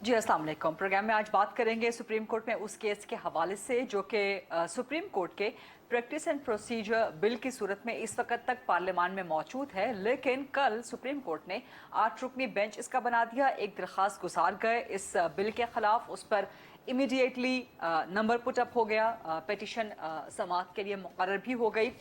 जी अस्सलाम वालेकुम। प्रोग्राम में आज बात करेंगे सुप्रीम कोर्ट में उस केस के हवाले से जो कि सुप्रीम कोर्ट के प्रैक्टिस एंड प्रोसीजर बिल की सूरत में इस वक्त तक पार्लियामान में मौजूद है, लेकिन कल सुप्रीम कोर्ट ने 8 रुकनी बेंच इसका बना दिया। एक दरख्वास्त गुजार गए इस बिल के खिलाफ, उस पर इमीडिएटली नंबर पुट अप हो गया, पिटिशन समाअत के लिए मुकर्रर भी हो गई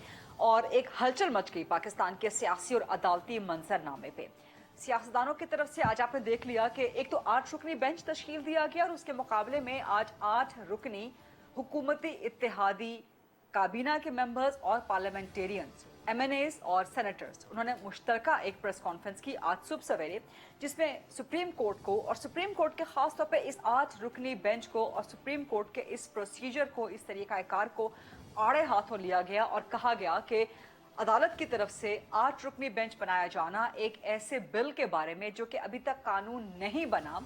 और एक हलचल मच गई पाकिस्तान के सियासी और अदालती मंजरनामे पे। सियासतदानों की तरफ से आज आपने देख लिया कि एक तो 8 रुकनी बेंच तश्कील दिया गया और उसके मुकाबले में आज 8 रुकनी हुकूमती इत्तेहादी काबीना के मेंबर्स और पार्लियामेंटेरियंस, MNAs और सेनेटर्स, उन्होंने मुश्तरका एक प्रेस कॉन्फ्रेंस की आज सुबह सवेरे, जिसमें सुप्रीम कोर्ट को और सुप्रीम कोर्ट के खास तौर पे इस 8 रुकनी बेंच को और सुप्रीम कोर्ट के इस प्रोसीजर को, इस तरीक़ाकार को आड़े हाथों लिया गया और कहा गया कि अदालत की तरफ से 8 रुकनी बेंच बनाया जाना एक ऐसे बिल के बारे में जो कि अभी तक कानून नहीं बना,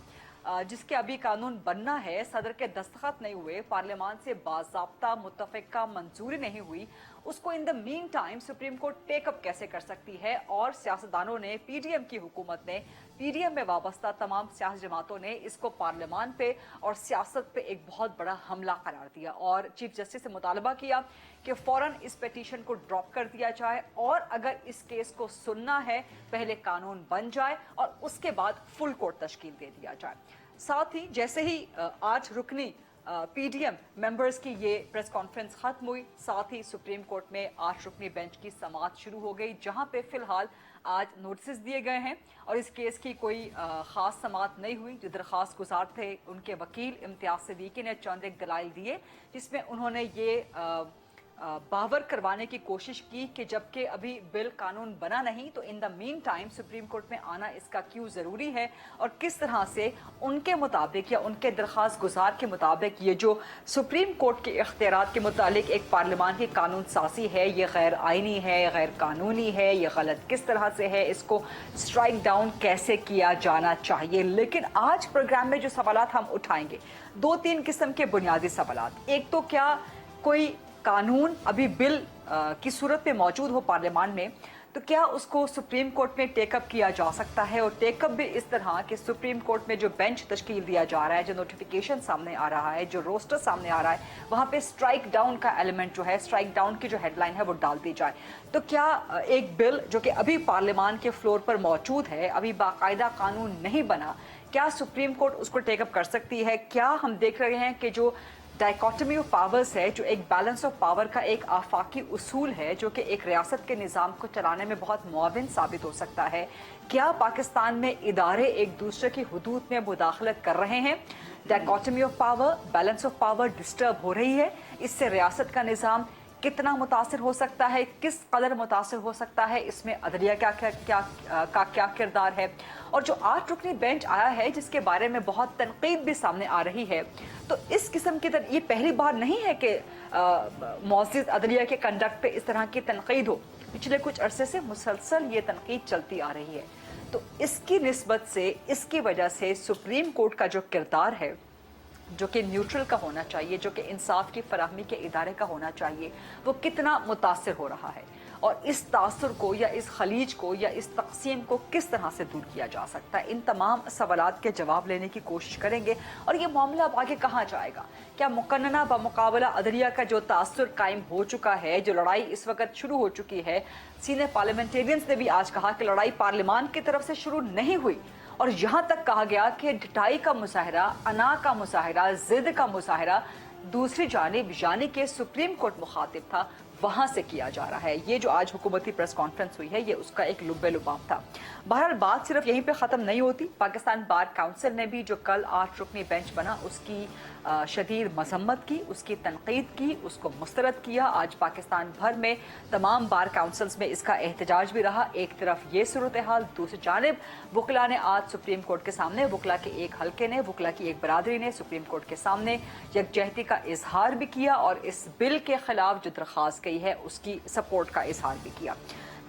जिसके अभी कानून बनना है, सदर के दस्तखत नहीं हुए, पार्लियामान से बाज़ाब्ता मुत्तफ़िका मंजूरी नहीं हुई, उसको in the mean time supreme court take up कैसे कर सकती है। और सियासतदानों ने, PDM की हुकूमत ने, PDM में वाबस्ता तमाम सियासी जमातों ने इसको पार्लियामान पे और सियासत पे एक बहुत बड़ा हमला करार दिया और चीफ जस्टिस से मुतालबा किया कि फ़ौरन इस पिटीशन को ड्रॉप कर दिया जाए और अगर इस केस को सुनना है पहले कानून बन जाए और उसके बाद फुल कोर्ट तश्कील दे दिया जाए। साथ ही जैसे ही 8 रुकनी PDM मेंबर्स की ये प्रेस कॉन्फ्रेंस खत्म हुई, साथ ही सुप्रीम कोर्ट में 8 रुकनी बेंच की समाअत शुरू हो गई, जहां पे फिलहाल आज नोटिस दिए गए हैं और इस केस की कोई ख़ास समाअत नहीं हुई। जो दरख्वास्त गुजार थे उनके वकील इम्तियाज़ सिद्दीकी ने चंद एक दलाइल दिए जिसमें उन्होंने ये बावर करवाने की कोशिश की कि जबकि अभी बिल कानून बना नहीं तो in the mean time supreme court में आना इसका क्यों ज़रूरी है और किस तरह से उनके मुताबिक या उनके दरख्वास्त गुजार के मुताबिक ये जो सुप्रीम कोर्ट के इख्तियारात के मुतालिक एक पार्लियामान की कानून साजी है, ये गैर आइनी है, गैर कानूनी है, ये गलत किस तरह से है, इसको स्ट्राइक डाउन कैसे किया जाना चाहिए। लेकिन आज प्रोग्राम में जो सवालात हम उठाएंगे, 2-3 किस्म के बुनियादी सवालात। एक तो क्या कोई कानून अभी बिल की सूरत में मौजूद हो पार्लियामान में, तो क्या उसको सुप्रीम कोर्ट में टेकअप किया जा सकता है और टेकअप भी इस तरह कि सुप्रीम कोर्ट में जो बेंच तश्कील दिया जा रहा है, जो नोटिफिकेशन सामने आ रहा है, जो रोस्टर सामने आ रहा है, वहाँ पे स्ट्राइक डाउन का एलिमेंट जो है, स्ट्राइक डाउन की जो हेडलाइन है वो डाल दी जाए। तो क्या एक बिल जो कि अभी पार्लियामान के फ्लोर पर मौजूद है, अभी बाकायदा कानून नहीं बना, क्या सुप्रीम कोर्ट उसको टेकअप कर सकती है? क्या हम देख रहे हैं कि जो डाइकोटमी ऑफ पावर्स है, जो एक बैलेंस ऑफ पावर का एक आफाकी उसूल है जो कि एक रियासत के निज़ाम को चलाने में बहुत मुआविन साबित हो सकता है, क्या पाकिस्तान में इदारे एक दूसरे की हुदूद में मुदाखलत कर रहे हैं? Dichotomy of power, balance of power disturb हो रही है, इससे रियासत का निज़ाम कितना मुतासिर हो सकता है, किस कदर मुतासिर हो सकता है, इसमें अदलिया क्या किरदार है। और जो 8 रुकनी बेंच आया है जिसके बारे में बहुत तनकीद भी सामने आ रही है, तो इस किस्म की ये पहली बार नहीं है कि मौजूद अदलिया के कंडक्ट पे इस तरह की तनकीद हो, पिछले कुछ अरसे से मुसलसल ये तनकीद चलती आ रही है। तो इसकी निस्बत से, इसकी वजह से सुप्रीम कोर्ट का जो किरदार है जो कि न्यूट्रल का होना चाहिए, जो कि इंसाफ की फराहमी के इदारे का होना चाहिए, वो कितना मुतासिर हो रहा है और इस तासुर को या इस खलीज को या इस तकसीम को किस तरह से दूर किया जा सकता है। इन तमाम सवालात के जवाब लेने की कोशिश करेंगे और ये मामला अब आगे कहाँ जाएगा। क्या मुकन्ना बमुकाबला अदलिया का जो तासुर कायम हो चुका है, जो लड़ाई इस वक्त शुरू हो चुकी है, सीनियर पार्लियामेंटेरियंस ने भी आज कहा कि लड़ाई पार्लियामान की तरफ से शुरू नहीं हुई और यहाँ तक कहा गया कि ढिठाई का मुजाहरा, अना का मुजाहरा, जिद का मुजाहरा दूसरी जानिब यानी कि सुप्रीम कोर्ट मुखातिब था, वहाँ से किया जा रहा है। ये जो आज हुकूमती प्रेस कॉन्फ्रेंस हुई है, ये उसका एक लुब्बे लुबाब था। बहरहाल बात सिर्फ यहीं पे ख़त्म नहीं होती। पाकिस्तान बार काउंसिल ने भी जो कल 8 रुकनी बेंच बना उसकी शदीद मजम्मत की, उसकी तनकीद की, उसको मुस्तरद किया। आज पाकिस्तान भर में तमाम बार काउंसिल्स में इसका एहतजाज भी रहा। एक तरफ ये सूरत हाल, दूसरी जानिब वकला ने आज सुप्रीम कोर्ट के सामने, वकला के एक हल्के ने, वकला की एक बरादरी ने सुप्रीम कोर्ट के सामने यकजहती का इजहार भी किया और इस बिल के खिलाफ जो दरख्वास्त गई है उसकी सपोर्ट का इजहार भी किया।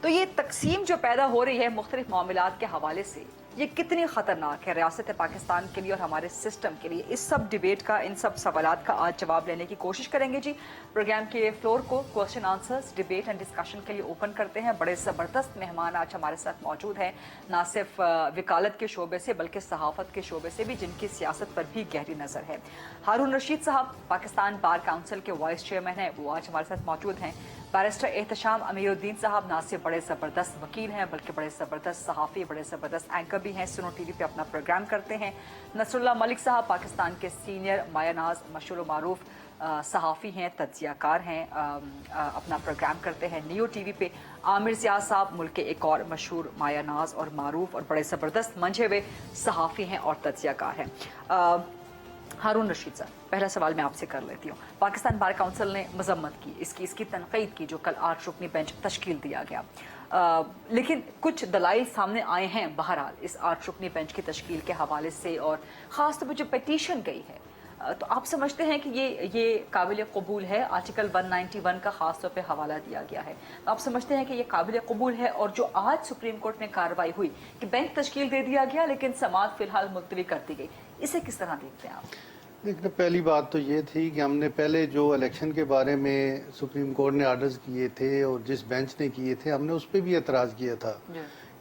तो ये तकसीम जो पैदा हो रही है मुख्तलिफ मामलात के हवाले से, ये कितनी खतरनाक है रियासत पाकिस्तान के लिए और हमारे सिस्टम के लिए। इस सब डिबेट का, इन सब सवालात का आज जवाब लेने की कोशिश करेंगे जी। प्रोग्राम के फ्लोर को question answers, debate and discussion के लिए ओपन करते हैं। बड़े ज़बरदस्त मेहमान आज हमारे साथ मौजूद हैं, ना सिर्फ वकालत के शोबे से बल्कि सहाफ़त के शोबे से भी, जिनकी सियासत पर भी गहरी नज़र है। हारून रशीद साहब पाकिस्तान बार काउंसिल के वाइस चेयरमैन हैं, वो आज हमारे साथ मौजूद हैं। बैरिस्टर एहतशाम अमीरुद्दीन साहब ना सिर्फ बड़े ज़बरदस्त वकील हैं बल्कि बड़े ज़बरदस्त सहाफ़ी, बड़े ज़बरदस्त एंकर भी हैं, सुनो टीवी पे अपना प्रोग्राम करते हैं। नसरुल्लाह मलिक साहब पाकिस्तान के सीनियर मायानाज मशहूर मारूफ सहाफ़ी हैं, तज्ज़ियाकार हैं, अपना प्रोग्राम करते हैं नियो टीवी पे। आमिर ज़ियाद साहब मुल्क के एक और मशहूर मायानाज और मारूफ और बड़े ज़बरदस्त मंझे हुए सहाफ़ी हैं और तज्ज़ियाकार हैं। हारून रशीद साहब, पहला सवाल मैं आपसे कर लेती हूँ। पाकिस्तान बार काउंसिल ने मजम्मत की, इसकी तनकीद की जो कल 8 रुकनी बेंच तश्कील दिया गया, लेकिन कुछ दलाइल सामने आए हैं बहरहाल इस 8 रुकनी बेंच की तश्कील के हवाले से, और ख़ास तौर पर जो पिटीशन गई है, तो आप समझते हैं कि ये काबिल कबूल है? आर्टिकल 191 का ख़ास तौर पे हवाला दिया गया है, आप समझते हैं कि ये काबिल कबूल है? और जो आज सुप्रीम कोर्ट में कार्रवाई हुई कि बेंच तश्कील दे दिया गया लेकिन समाअत फ़िलहाल मुलतवी कर दी गई, इसे किस तरह देखते हैं आप? देखिए, पहली बात तो ये थी कि हमने पहले जो इलेक्शन के बारे में सुप्रीम कोर्ट ने आर्डर्स किए थे और जिस बेंच ने किए थे, हमने उस पर भी एतराज़ किया था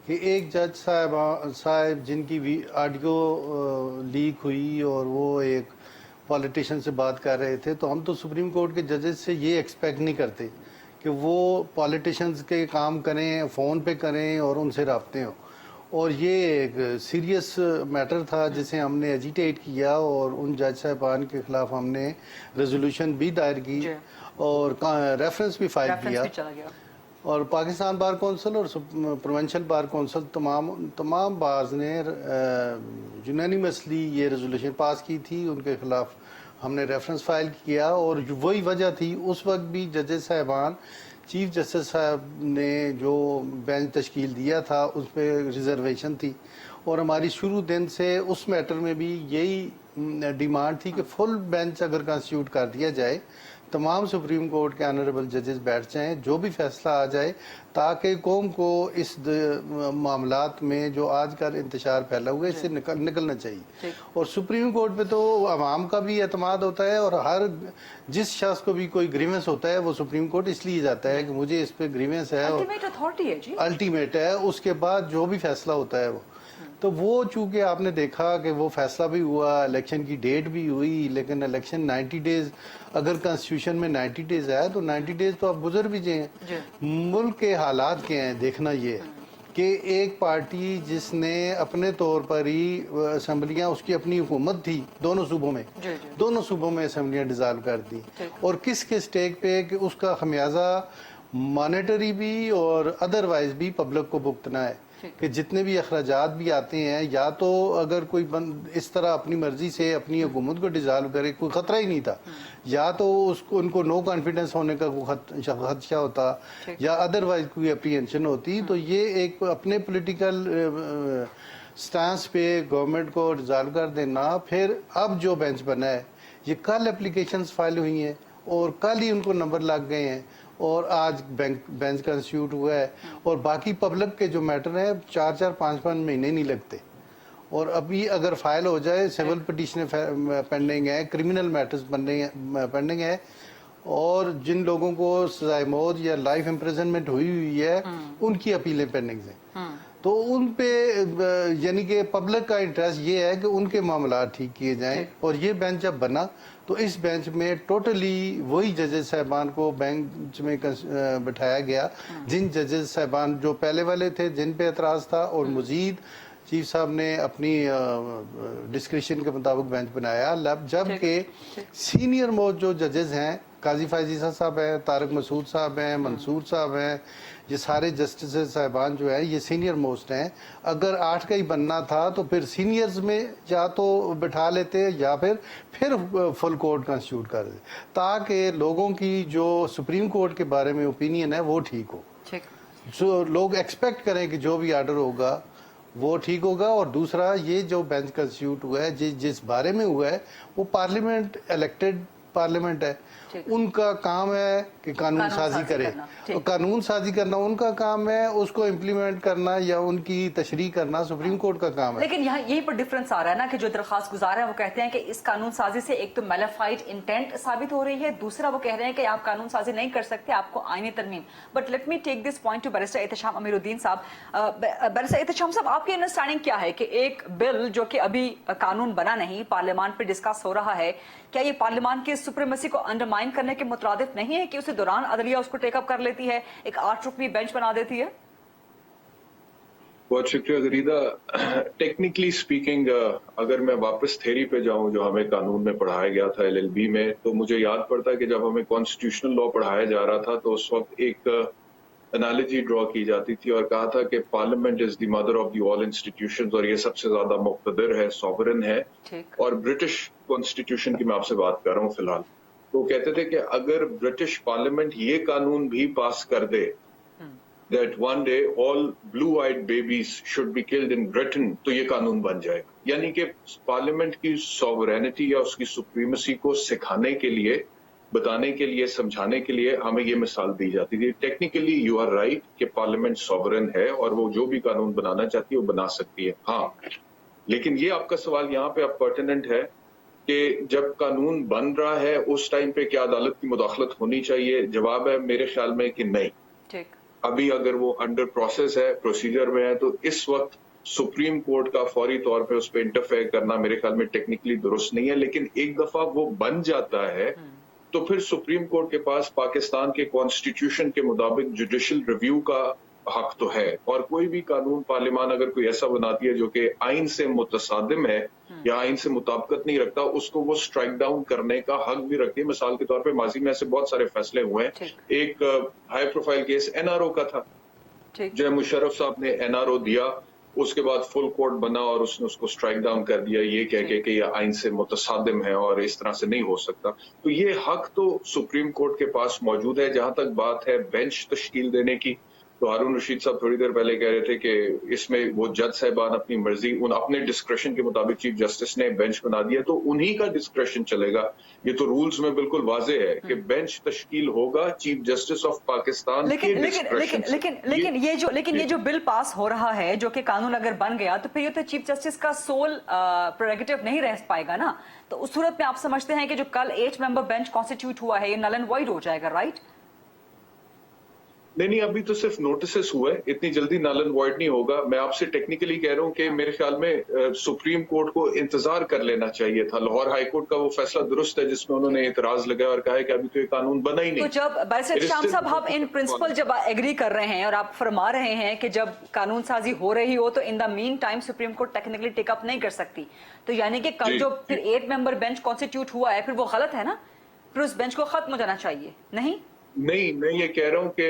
कि एक जज साहब जिनकी ऑडियो लीक हुई और वो एक पॉलिटिशियन से बात कर रहे थे, तो हम तो सुप्रीम कोर्ट के जजेस से ये एक्सपेक्ट नहीं करते कि वो पॉलिटिशियंस के काम करें, फ़ोन पे करें और उनसे रब्ते हों। और ये एक सीरियस मैटर था जिसे हमने एजिटेट किया और उन जज साहबान के ख़िलाफ़ हमने रेजोल्यूशन भी दायर की और रेफरेंस भी फाइल किया। और पाकिस्तान बार कौंसिल और प्रोविंशियल बार कौंसिल तमाम बार्स ने यूनानिमसली ये रेजोल्यूशन पास की थी, उनके ख़िलाफ़ हमने रेफरेंस फाइल किया। और वही वजह थी, उस वक्त भी जजेस साहबान, चीफ जस्टिस साहब ने जो बेंच तश्कील दिया था उस पर रिजर्वेशन थी, और हमारी शुरू दिन से उस मैटर में भी यही डिमांड थी कि फुल बेंच अगर कंस्टिट्यूट कर दिया जाए, तमाम सुप्रीम कोर्ट के ऑनरेबल जजेस बैठ जाएं, जो भी फैसला आ जाए, ताकि कौम को इस मामलात में जो आजकल इंतशार फैला हुआ है इससे निकलना चाहिए। और सुप्रीम कोर्ट पे तो आवाम का भी एतमाद होता है, और हर जिस शख्स को भी कोई ग्रीवेंस होता है वो सुप्रीम कोर्ट इसलिए जाता है कि मुझे इस पे ग्रीवेंस है, अल्टीमेट अथॉरिटी है जी, अल्टीमेट है, उसके बाद जो भी फैसला होता है वो। तो वो चूंकि आपने देखा कि वो फैसला भी हुआ, इलेक्शन की डेट भी हुई, लेकिन इलेक्शन 90 डेज, अगर कॉन्स्टिट्यूशन में 90 डेज है तो 90 डेज तो अब गुजर भी जाए। मुल्क के हालात क्या हैं, देखना ये है कि एक पार्टी जिसने अपने तौर पर ही असम्बलियाँ, उसकी अपनी हुकूमत थी दोनों सूबों में, दोनों सूबों में असम्बलियाँ डिज़ाल्व कर दी, और किस स्टेक पे कि उसका खमियाजा मॉनेटरी भी और अदरवाइज भी पब्लिक को भुगतना है कि जितने भी अखराजात भी आते हैं, या तो अगर कोई इस तरह अपनी मर्जी से अपनी हुकूमत को डिज़ाल्व करे, कोई ख़तरा ही नहीं था, या तो उसको उनको नो कॉन्फिडेंस होने का खदशा होता, या अदरवाइज कोई अप्रीहेंशन होती, तो ये एक अपने पॉलिटिकल स्टांस पे गवर्नमेंट को डिज़ाल्व कर देना। फिर अब जो बेंच बना है, ये कल एप्लीकेशंस फाइल हुई हैं और कल ही उनको नंबर लग गए हैं, और आज बेंच कंस्टिट्यूट हुआ है, और बाकी पब्लिक के जो मैटर हैं 4-4, 5-5 महीने नहीं लगते, और अभी अगर फाइल हो जाए, सिविल पिटीशन पेंडिंग है, क्रिमिनल मैटर्स पेंडिंग है, और जिन लोगों को सजाए मौत या लाइफ इम्प्रिजनमेंट हुई है उनकी अपीलें पेंडिंग हैं। तो उन पे यानी कि पब्लिक का इंटरेस्ट ये है कि उनके मामला ठीक किए जाएं, और ये बेंच जब बना तो इस बेंच में टोटली वही जजेस साहबान को बेंच में बिठाया गया जिन जजेस साहबान जो पहले वाले थे, जिन पे एतराज़ था, और मजीद चीफ साहब ने अपनी डिस्क्रिप्शन के मुताबिक बेंच बनाया, जबकि सीनियर मोस्ट जो जजेस हैं, काजी फायजीसा साहब हैं, तारक मसूद साहब हैं, मंसूर साहब हैं, ये सारे जस्टिस साहबान जो है ये सीनियर मोस्ट हैं। अगर 8 का ही बनना था तो फिर सीनियर्स में या तो बिठा लेते या फिर फुल कोर्ट कंस्टिट्यूट कर दे, ताकि लोगों की जो सुप्रीम कोर्ट के बारे में ओपिनियन है वो ठीक हो, जो लोग एक्सपेक्ट करें कि जो भी आर्डर होगा वो ठीक होगा। और दूसरा, ये जो बेंच कंस्टिट्यूट हुआ है, जिस बारे में हुआ है, वो पार्लियामेंट इलेक्टेड पार्लियामेंट है, उनका काम है कि कानून साजी करे, और कानून साजी करना उनका काम है, उसको इम्प्लीमेंट करना या उनकी तशरीह करना सुप्रीम कोर्ट का काम है। लेकिन यहाँ यहीं पर डिफरेंस आ रहा है ना कि जो दरखास्त गुजार है वो कहते हैं कि इस कानून साजी से एक तो मैलिफाइड इंटेंट साबित हो रही है, दूसरा वो कह रहे हैं कि आप कानून साजी नहीं कर सकते, आपको आईनी तरमीम। But let me take this point to barrister Ehtesham Amiruddin sahab. Barrister Ehtesham साहब, आपकी अंडरस्टैंडिंग क्या है कि एक बिल जो कि अभी कानून बना नहीं, पार्लियामान पे डिस्कस हो रहा है, क्या ये पार्लियामान की सुप्रीमेसी को अंडरमाइन करने के मुतरादिफ नहीं है कि उसी दौरान अदलिया उसको टेकअप कर लेती है, एक 8 रुकनी बेंच बना देती है? बहुत शुक्रिया गरीदा। टेक्निकली स्पीकिंग अगर मैं वापस थ्योरी पे जाऊं जो हमें कानून में पढ़ाया गया था एलएलबी में, तो मुझे याद पड़ता है कि जब हमें कॉन्स्टिट्यूशनल लॉ पढ़ाया जा रहा था तो उस वक्त एक एनालॉजी ड्रॉ की जाती थी और कहा था कि parliament is the mother of the all institutions, और ये सबसे ज्यादा मुक़्तदिर है, सॉवरन है। और ब्रिटिश कॉन्स्टिट्यूशन की मैं आपसे बात कर रहा हूँ फिलहाल, तो कहते थे कि अगर ब्रिटिश पार्लियामेंट ये कानून भी पास कर दे that one day all blue-eyed babies should be killed in Britain, तो ये कानून बन जाएगा। यानी कि पार्लियामेंट की सॉवरेनिटी या उसकी सुप्रीमेसी को सिखाने के लिए, बताने के लिए, समझाने के लिए हमें ये मिसाल दी जाती थी। टेक्निकली यू आर राइट कि पार्लियामेंट सॉवरेन है और वो जो भी कानून बनाना चाहती है वो बना सकती है। हाँ, लेकिन ये आपका सवाल यहाँ पे अब पर्टिनेंट है कि जब कानून बन रहा है उस टाइम पे क्या अदालत की मुदाखलत होनी चाहिए? जवाब है मेरे ख्याल में कि नहीं। अभी अगर वो अंडर प्रोसेस है, प्रोसीजर में है, तो इस वक्त सुप्रीम कोर्ट का फौरी तौर पे उस पर इंटरफेयर करना मेरे ख्याल में टेक्निकली दुरुस्त नहीं है। लेकिन एक दफा वो बन जाता है तो फिर सुप्रीम कोर्ट के पास पाकिस्तान के कॉन्स्टिट्यूशन के मुताबिक जुडिशल रिव्यू का हक तो है, और कोई भी कानून पार्लियामान अगर कोई ऐसा बनाती है जो कि आइन से मुतसादिम है या आइन से मुताबिकत नहीं रखता, उसको वो स्ट्राइक डाउन करने का हक भी रखती है। मिसाल के तौर पे माजी में ऐसे बहुत सारे फैसले हुए हैं। एक हाई प्रोफाइल केस एनआरओ का था, जो मुशर्रफ साहब ने एनआरओ दिया, उसके बाद फुल कोर्ट बना और उसने उसको स्ट्राइक डाउन कर दिया ये कह के कि ये आइन से मुतसादिम है और इस तरह से नहीं हो सकता। तो ये हक तो सुप्रीम कोर्ट के पास मौजूद है। जहां तक बात है बेंच तश्कील देने की, तो हारून रशीद साहब थोड़ी देर पहले कह रहे थे कि इसमें वो जज साहबान अपनी मर्जी, उन अपने डिस्क्रेशन के मुताबिक चीफ जस्टिस ने बेंच बना दिया तो उन्हीं का डिस्क्रेशन चलेगा। ये तो रूल्स में बिल्कुल वाजे है कि बेंच तश्कील होगा चीफ जस्टिस ऑफ पाकिस्तान के डिस्क्रेशन से। लेकिन ये जो बिल पास हो रहा है, जो कि कानून अगर बन गया, तो फिर ये तो चीफ जस्टिस का सोल प्रेरोगेटिव नहीं रह पाएगा ना। तो उस सूरत में आप समझते हैं कि जो कल 8 मेंबर बेंच कॉन्स्टिट्यूट हुआ है ये नल एंड वॉइड हो जाएगा, राइट? नहीं, अभी तो सिर्फ नोटिस हुआ है, इतनी जल्दी नल एंड वॉइड नहीं होगा। मैं आपसे टेक्निकली कह रहा हूं कि मेरे ख्याल में सुप्रीम कोर्ट को इंतजार कर लेना चाहिए था। लाहौर हाई कोर्ट का वो फैसला दुरुस्त है जिसमें उन्होंने इतराज लगाया और कहा है कि अभी तो ये कानून बना ही नहीं। तो जब बैरिस्टर शाम साहब हम इन प्रिंसिपल जब एग्री कर रहे हैं और आप फरमा रहे हैं कि जब कानून साजी हो रही हो तो in the mean time supreme court technically take up नहीं कर सकती, तो यानी कि कल जो फिर 8 मेंबर बेंच कॉन्स्टिट्यूट हुआ है फिर वो गलत है ना? फिर उस बेंच को खत्म हो जाना चाहिए। नहीं, मैं ये कह रहा हूं कि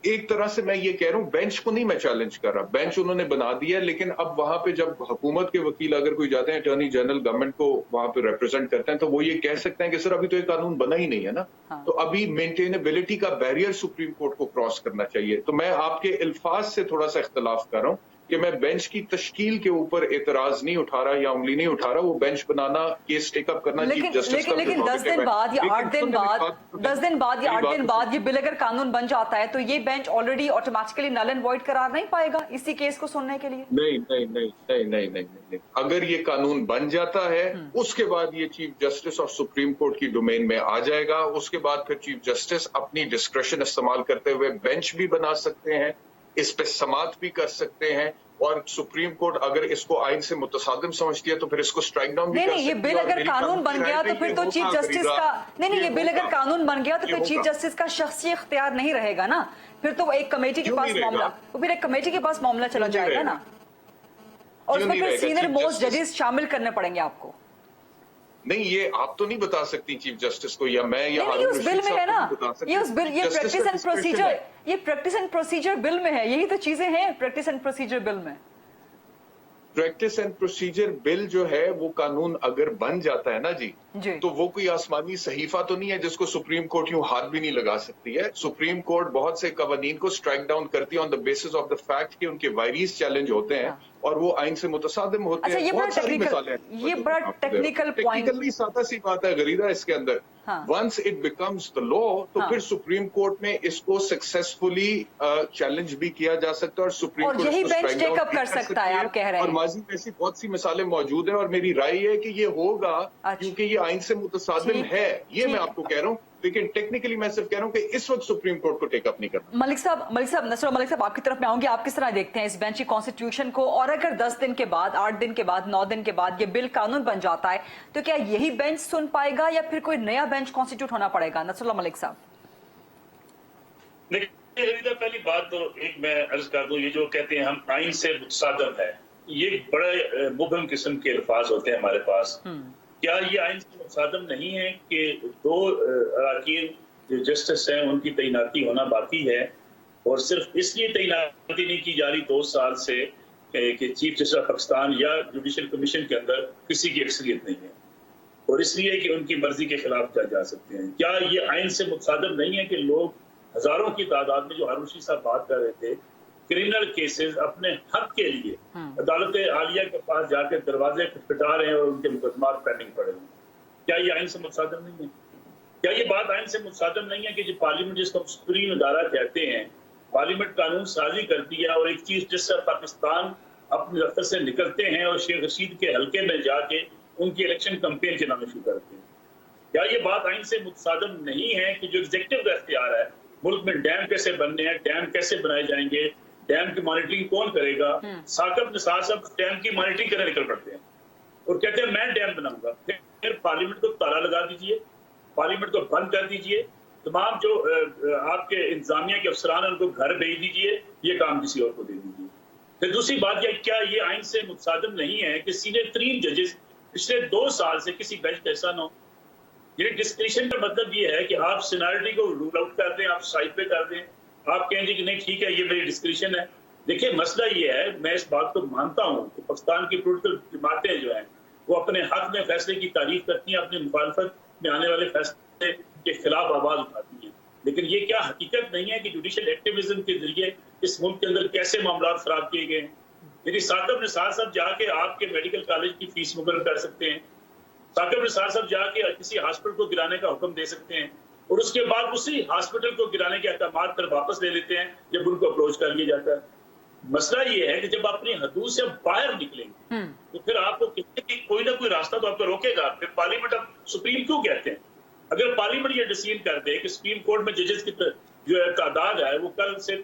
एक तरह से मैं ये कह रहा हूं, बेंच को नहीं मैं चैलेंज कर रहा, बेंच उन्होंने बना दिया, लेकिन अब वहां पे जब हुकूमत के वकील अगर कोई जाते हैं, अटॉर्नी जनरल गवर्नमेंट को वहां पे रिप्रेजेंट करते हैं, तो वो ये कह सकते हैं कि सर अभी तो ये कानून बना ही नहीं है ना। हाँ। तो अभी मेंटेनेबिलिटी का बैरियर सुप्रीम कोर्ट को क्रॉस करना चाहिए। तो मैं आपके अल्फाज से थोड़ा सा इख्तलाफ कर रहा हूं कि मैं बेंच की तश्कील के ऊपर एतराज नहीं उठा रहा या उंगली नहीं उठा रहा, वो बेंच बनाना, केस टेकअप करना चीफ जस्टिस का। लेकिन 10 दिन बाद या 8 दिन बाद 10 दिन बाद या 8 दिन बाद ये बिल अगर कानून बन जाता है तो ये bench already automatically null and void करार नहीं पाएगा इसी केस को सुनने के लिए? नहीं। अगर ये कानून बन जाता है उसके बाद ये chief justice of supreme court की डोमेन में आ जाएगा। उसके बाद फिर चीफ जस्टिस अपनी डिस्क्रेशन इस्तेमाल करते हुए बेंच भी बना सकते हैं, इस पे समात भी कर सकते हैं, और सुप्रीम कोर्ट अगर इसको आइन से मुतसादिम समझती है तो फिर इसको स्ट्राइक डाउन भी कर सकती है। ये बिल अगर कानून बन गया तो फिर तो चीफ जस्टिस का ये बिल अगर कानून बन गया तो फिर चीफ जस्टिस का शख्सी इख्तियार नहीं रहेगा ना, फिर तो एक कमेटी के पास मामला, तो फिर एक कमेटी के पास मामला चला जाएगा ना, और उसमें फिर सीनियर मोस्ट जजेस शामिल करने पड़ेंगे आपको। नहीं, ये आप तो नहीं बता सकती चीफ जस्टिस को, या मैं या ये उस बिल में है ना, ये प्रैक्टिस एंड प्रोसीजर बिल में है, यही तो चीजें हैं प्रैक्टिस एंड प्रोसीजर बिल में। प्रैक्टिस एंड प्रोसीजर बिल जो है वो कानून अगर बन जाता है ना जी, तो वो कोई आसमानी सहीफा तो नहीं है जिसको सुप्रीम कोर्ट यूं हाथ भी नहीं लगा सकती है। सुप्रीम कोर्ट बहुत से कवानीन को स्ट्राइक डाउन करती है on the basis of the fact कि उनके वायरीज चैलेंज होते हैं। اور وہ آئین سے متصادم ہوتے اچھا، ہیں. یہ بڑا بہت ساری مثالیں ٹیکنیکل، یہ بڑا ٹیکنیکل پوائنٹ، ٹیکنیکلی سادہ سی بات ہے غریدہ اس کے اندر. ہاں. ونس اٹ بیکمز دا لا تو ہاں. پھر سپریم کورٹ میں اس کو سکسیسفلی چیلنج بھی کیا جا سکتا ہے اور سپریم اور کورٹ اس یہی کو بینچ اسٹرائک ٹیک ڈاؤن اپ بھی کر کر سکتا ہے، سکتی آپ کہہ رہے اور ہیں. ماضی میں ایسی بہت سی مثالیں موجود ہیں اور میری رائے یہ ہے کہ یہ ہوگا کیونکہ یہ آئین سے متصادم ٹھیک. ہے. یہ میں ٹھیک. آپ کو کہہ رہا ہوں، لیکن ٹیکنیکلی میں صرف کہہ رہا ہوں کہ اس وقت سپریم کورٹ کو ٹیک اپ نہیں کرنا. ملک صاحب نصر ملک صاحب، آپ کی طرف میں آؤں گی. آپ کس طرح دیکھتے ہیں اس بینچ کی کانسٹیٹیوشن کو؟ اور اگر 10 دن کے بعد، 8 دن کے بعد، 9 دن کے بعد یہ بل قانون بن جاتا ہے تو کیا یہی بینچ سن پائے گا یا پھر کوئی نیا بینچ کانسٹیٹیوٹ ہونا پڑے گا؟ نصر اللہ ملک صاحب. دیکھیے، پہلی بات تو ایک میں عرض کر دوں، یہ جو کہتے ہیں ہم آئین سے متصادم ہے، یہ بڑے مبہم قسم کے الفاظ ہوتے ہیں ہمارے پاس. کیا یہ آئین سے متصادم نہیں ہے کہ 2 اراکین جو جسٹس ہیں ان کی تعیناتی ہونا باقی ہے، اور صرف اس لیے تعیناتی نہیں کی جا رہی 2 سال سے کہ چیف جسٹس آف پاکستان یا جوڈیشل کمیشن کے اندر کسی کی اکثریت نہیں ہے، اور اس لیے کہ ان کی مرضی کے خلاف جا سکتے ہیں. کیا یہ آئین سے متصادم نہیں ہے کہ لوگ ہزاروں کی تعداد میں، جو ہارون رشید صاحب بات کر رہے تھے، کرمنل کیسز اپنے حق کے لیے عدالت عالیہ کے پاس جا کے دروازے کھٹکھٹا رہے ہیں اور ان کے مقدمات پینڈنگ پڑے ہیں؟ کیا یہ آئین سے متصادم نہیں ہے؟ کیا یہ بات آئین سے متصادم نہیں ہے کہ جو پارلیمنٹ، جس کو سپریم ادارہ کہتے ہیں، پارلیمنٹ قانون سازی کرتی ہے اور ایک چیز جس سے پاکستان اپنے دفتر سے نکلتے ہیں اور شیخ رشید کے حلقے میں جا کے ان کی الیکشن کمپین چلانا شروع کرتے ہیں؟ کیا یہ بات آئین سے متصادم نہیں ہے کہ جو ایگزیکٹو کا اختیار ہے، ملک میں ڈیم کیسے بننے ہیں، ڈیم کیسے بنائے جائیں گے، ڈیم کی مانیٹرنگ کون کرے گا؟ ثاقب نثار صاحب ڈیم کی مانیٹرنگ کرنے نکل پڑتے ہیں اور کہتے ہیں میں ڈیم بناؤں گا. پھر پارلیمنٹ کو تالا لگا دیجئے، پارلیمنٹ کو بند کر دیجئے، تمام جو آپ کے انتظامیہ کے افسران ہیں ان کو گھر بھیج دیجئے، یہ کام کسی اور کو دے دیجئے. پھر دوسری بات یہ، کیا یہ آئین سے متصادم نہیں ہے کہ سینئر 3 ججز پچھلے 2 سال سے کسی بینچ کا حصہ نہ ہو؟ یہ ڈسکریشن کا مطلب یہ ہے کہ آپ سینیرٹی کو رول آؤٹ کر دیں، آپ سائڈ پہ کر دیں، آپ کہیں گے کہ نہیں ٹھیک ہے یہ میری ڈسکریشن ہے. دیکھیں مسئلہ یہ ہے، میں اس بات کو مانتا ہوں کہ پاکستان کی پولیٹیکل جماعتیں جو ہیں وہ اپنے حق میں فیصلے کی تعریف کرتی ہیں، اپنی مخالفت میں آنے والے فیصلے کے خلاف آواز اٹھاتی ہیں، لیکن یہ کیا حقیقت نہیں ہے کہ جوڈیشل ایکٹیویزم کے ذریعے اس ملک کے اندر کیسے معاملات خراب کیے گئے ہیں؟ میری ثاقب نثار صاحب جا کے آپ کے میڈیکل کالج کی فیس مقرر کر سکتے ہیں، ثاقب نثار صاحب جا کے کسی ہاسپٹل کو گرانے کا حکم دے سکتے ہیں، اور اس کے بعد اسی ہاسپٹل کو گرانے کے احکامات پر واپس لے لیتے ہیں جب ان کو اپروچ کر لیا جاتا ہے. مسئلہ یہ ہے کہ جب اپنی حدود سے باہر نکلیں گے تو پھر آپ کو کوئی نہ کوئی راستہ تو آپ کو روکے گا. پھر پارلیمنٹ اب سپریم کیوں کہتے ہیں؟ اگر پارلیمنٹ یہ ڈیسیژن کر دے کہ سپریم کورٹ میں ججز کی جو تعداد ہے وہ کل سے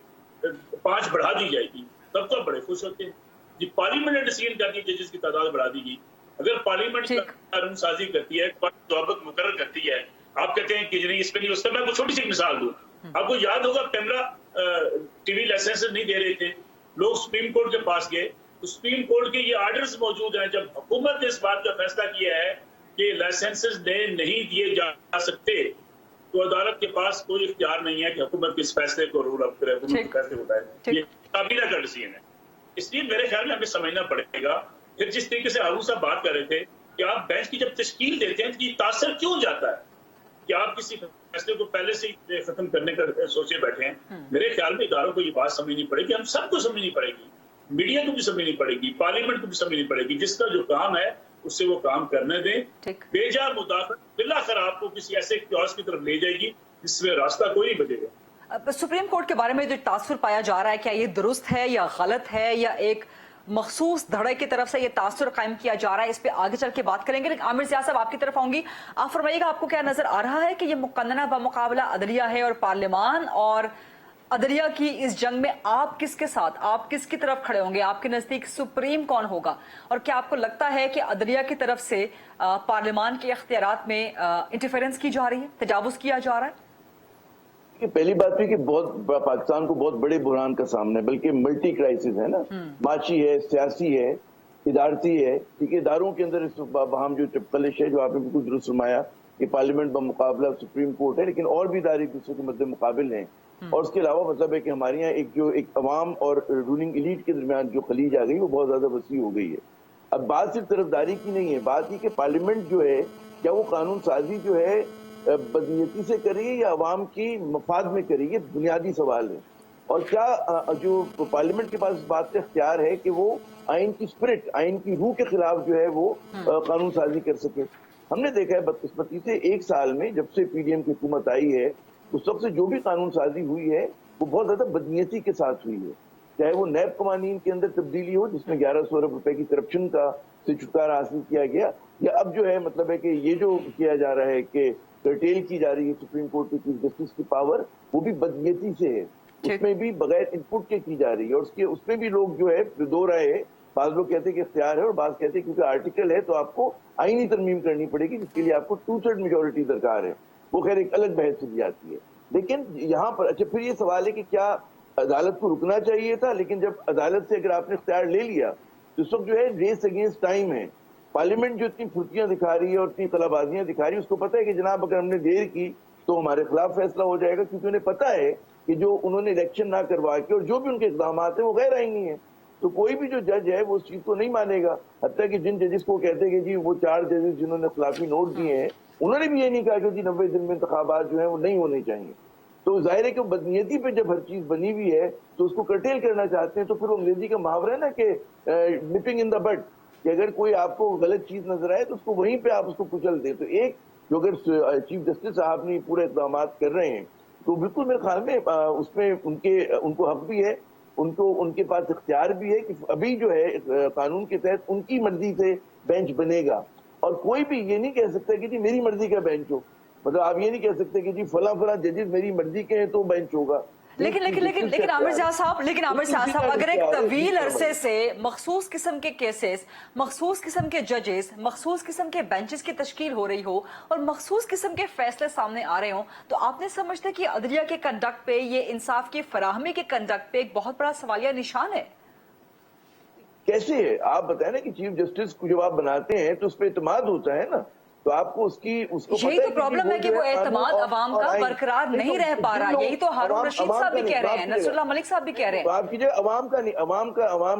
5 بڑھا دی جائے گی، تب تو بڑے خوش ہوتے ہیں. جی پارلیمنٹ نے ڈیسیژن کر دی ججز کی تعداد بڑھا دی گئی. اگر پارلیمنٹ قانون سازی کرتی ہے، ضوابط مقرر کرتی ہے، آپ کہتے ہیں کہ نہیں اس پہ نہیں، اس کا میں کو چھوٹی سی مثال دوں. آپ کو یاد ہوگا کیمرہ ٹی وی لائسنس نہیں دے رہے تھے، لوگ سپریم کورٹ کے پاس گئے تو سپریم کورٹ کے یہ آرڈرز موجود ہیں. جب حکومت نے اس بات کا فیصلہ کیا ہے کہ لائسنسز نہیں دیے جا سکتے تو عدالت کے پاس کوئی اختیار نہیں ہے کہ حکومت کے اس فیصلے کو رول اپ کرے، حکومت کے فیصلے اٹھائے. یہ کابینہ کا ڈیسیژن ہے. اس لیے میرے خیال میں ہمیں سمجھنا پڑے گا. پھر جس طریقے سے ہارون صاحب بات کر رہے تھے کہ آپ بینچ کی جب تشکیل دیتے ہیں تو یہ تاثر کیوں جاتا ہے کہ آپ کسی فیصلے کو پہلے سے ہی ختم کرنے کا سوچے بیٹھے ہیں. میرے خیال میں اداروں کو یہ بات سمجھنی پڑے گی، ہم سب کو سمجھنی پڑے گی، میڈیا کو بھی سمجھنی پڑے گی، پارلیمنٹ کو بھی سمجھنی پڑے گی. جس کا جو کام ہے اس سے وہ کام کرنے دیں. بے جا مداخلت بالآخر آپ کو کسی ایسے کیوس کی طرف لے جائے گی جس میں راستہ کوئی نہیں بچے گا. سپریم کورٹ کے بارے میں جو تاثر پایا جا رہا ہے، کیا یہ درست ہے یا غلط ہے، یا ایک مخصوص دھڑے کی طرف سے یہ تاثر قائم کیا جا رہا ہے؟ اس پہ آگے چل کے بات کریں گے، لیکن عامر ضیاء صاحب آپ کی طرف آؤں گی. آپ فرمائیے گا آپ کو کیا نظر آ رہا ہے کہ یہ مقننہ بمقابلہ عدلیہ ہے اور پارلیمان اور عدلیہ کی اس جنگ میں آپ کس کے ساتھ، آپ کس کی طرف کھڑے ہوں گے؟ آپ کے نزدیک سپریم کون ہوگا؟ اور کیا آپ کو لگتا ہے کہ عدلیہ کی طرف سے پارلیمان کے اختیارات میں انٹرفیرنس کی جا رہی ہے، تجاوز کیا جا رہا ہے؟ پہلی بات ہے کہ بہت پاکستان کو بہت بڑے بحران کا سامنا ہے، بلکہ ملٹی کرائسس ہے نا، معاشی ہے، سیاسی ہے، ادارتی ہے. کیونکہ اداروں کے اندر اس باہم جو چپکلش ہے، جو آپ نے بالکل درست فرمایا کہ پارلیمنٹ بمقابلہ سپریم کورٹ ہے، لیکن اور بھی ادارے ایک دوسرے کے مد مقابل ہیں. اور اس کے علاوہ مطلب ہے کہ ہمارے یہاں ایک عوام اور رولنگ ایلیٹ کے درمیان جو خلیج آ گئی وہ بہت زیادہ وسیع ہو گئی ہے. اب بات صرف طرفداری کی نہیں ہے، بات یہ کہ پارلیمنٹ جو ہے کیا وہ قانون سازی جو ہے بدنیتی سے کریے یا عوام کی مفاد میں کریے، یہ بنیادی سوال ہے. اور کیا جو پارلیمنٹ کے پاس اس بات کا اختیار ہے کہ وہ आइन की स्पिरिट, आइन की रूह के खिलाफ जो है वो कानून साजी कर सके। हमने देखा है बदकिस्मती से 1 साल में जब से पीडीएम की हुकूमत आई है उस वक्त से जो भी कानून साजी हुई है वो बहुत ज्यादा बदनीयती के साथ हुई है। चाहे वो नैब कवानीन के अंदर तब्दीली हो जिसमें 1100 अरब रुपए की करप्शन का से छुटकारा हासिल किया गया, या अब जो है मतलब है कि ये जो किया जा रहा है कि कर्टेल की जा रही है सुप्रीम कोर्ट के चीफ जस्टिस की पावर, वो भी बदनीयती से है, उसमें भी बगैर इनपुट के की जा रही है। और उसमें भी लोग जो है दो राय है, बाज लोग कहते हैं कि इख्तियार है और बाज कहते हैं क्योंकि आर्टिकल है तो आपको आईनी तरमीम करनी पड़ेगी जिसके लिए आपको 2/3 मेजोरिटी दरकार है। वो खैर एक अलग बहस चली जाती है। लेकिन यहाँ पर अच्छा फिर ये सवाल है कि क्या अदालत को रुकना चाहिए था, लेकिन जब अदालत से अगर आपने इख्तियार ले लिया तो इस वक्त जो है रेस अगेंस्ट टाइम है। पार्लियामेंट जो इतनी फुर्तियां दिखा रही है और इतनी कलाबाजियां दिखा रही है उसको पता है कि जनाब अगर हमने देर की तो हमारे खिलाफ फैसला हो जाएगा, क्योंकि उन्हें पता है कि जो उन्होंने इलेक्शन ना करवा के और जो भी उनके इक़दाम है वो गैर आईनी है। तो कोई भी जो जज है वो उस चीज को नहीं मानेगा। हत्या कि जिन जजेस को कहते हैं कि जी वो 4 जजेस जिन्होंने खिलाफी नोट दिए हैं उन्होंने भी ये नहीं कहा कि जी 90 दिन में इंतखाबात जो है वो नहीं होने चाहिए। तो जाहिर है कि बदनीयती पे जब हर चीज बनी हुई है तो उसको कर्टेल करना चाहते हैं। तो फिर वो अंग्रेजी का मुहावरा है ना कि निपिंग इन द बट, कि अगर कोई आपको गलत चीज नजर आए तो उसको वहीं पे आप उसको कुचल दे। तो एक जो अगर चीफ जस्टिस साहब ने पूरे इक़दाम कर रहे हैं तो बिल्कुल मेरे ख्याल में उसमें उनको हक भी है, उनके पास इख्तियार भी है कि अभी जो है कानून के तहत उनकी मर्जी से बेंच बनेगा। और कोई भी ये नहीं कह सकता कि जी मेरी मर्जी का बेंच हो, मतलब आप ये नहीं कह सकते कि जी फला जजेस मेरी मर्जी के हैं तो बेंच होगा। लेकिन आमिर ज़िया साहब अगर एक तवील अरसे से मखसूस किस्म के केसेस, मखसूस किस्म के जजेस, मखसूस किस्म के बेंचेस की तश्कील हो रही हो और मखसूस किस्म के फैसले सामने आ रहे हो, तो आपने समझते कि अदलिया के कंडक्ट पे, ये इंसाफ की फराहमी के कंडक्ट पे एक बहुत बड़ा सवालिया निशान है? कैसे है आप बताएं ना कि चीफ जस्टिस को जब आप बनाते हैं तो उस पर इत्मीनाद होता है ना, तो आपको उसको यही तो प्रॉब्लम है कि वो एतमाद अवाम का बरकरार नहीं रह पा रहा। यही तो हारून रशीद साहब भी कह रहे हैं, नसरुल्लाह मलिक साहब भी कह रहे हैं। आप कीजिए अवाम का नहीं, अवाम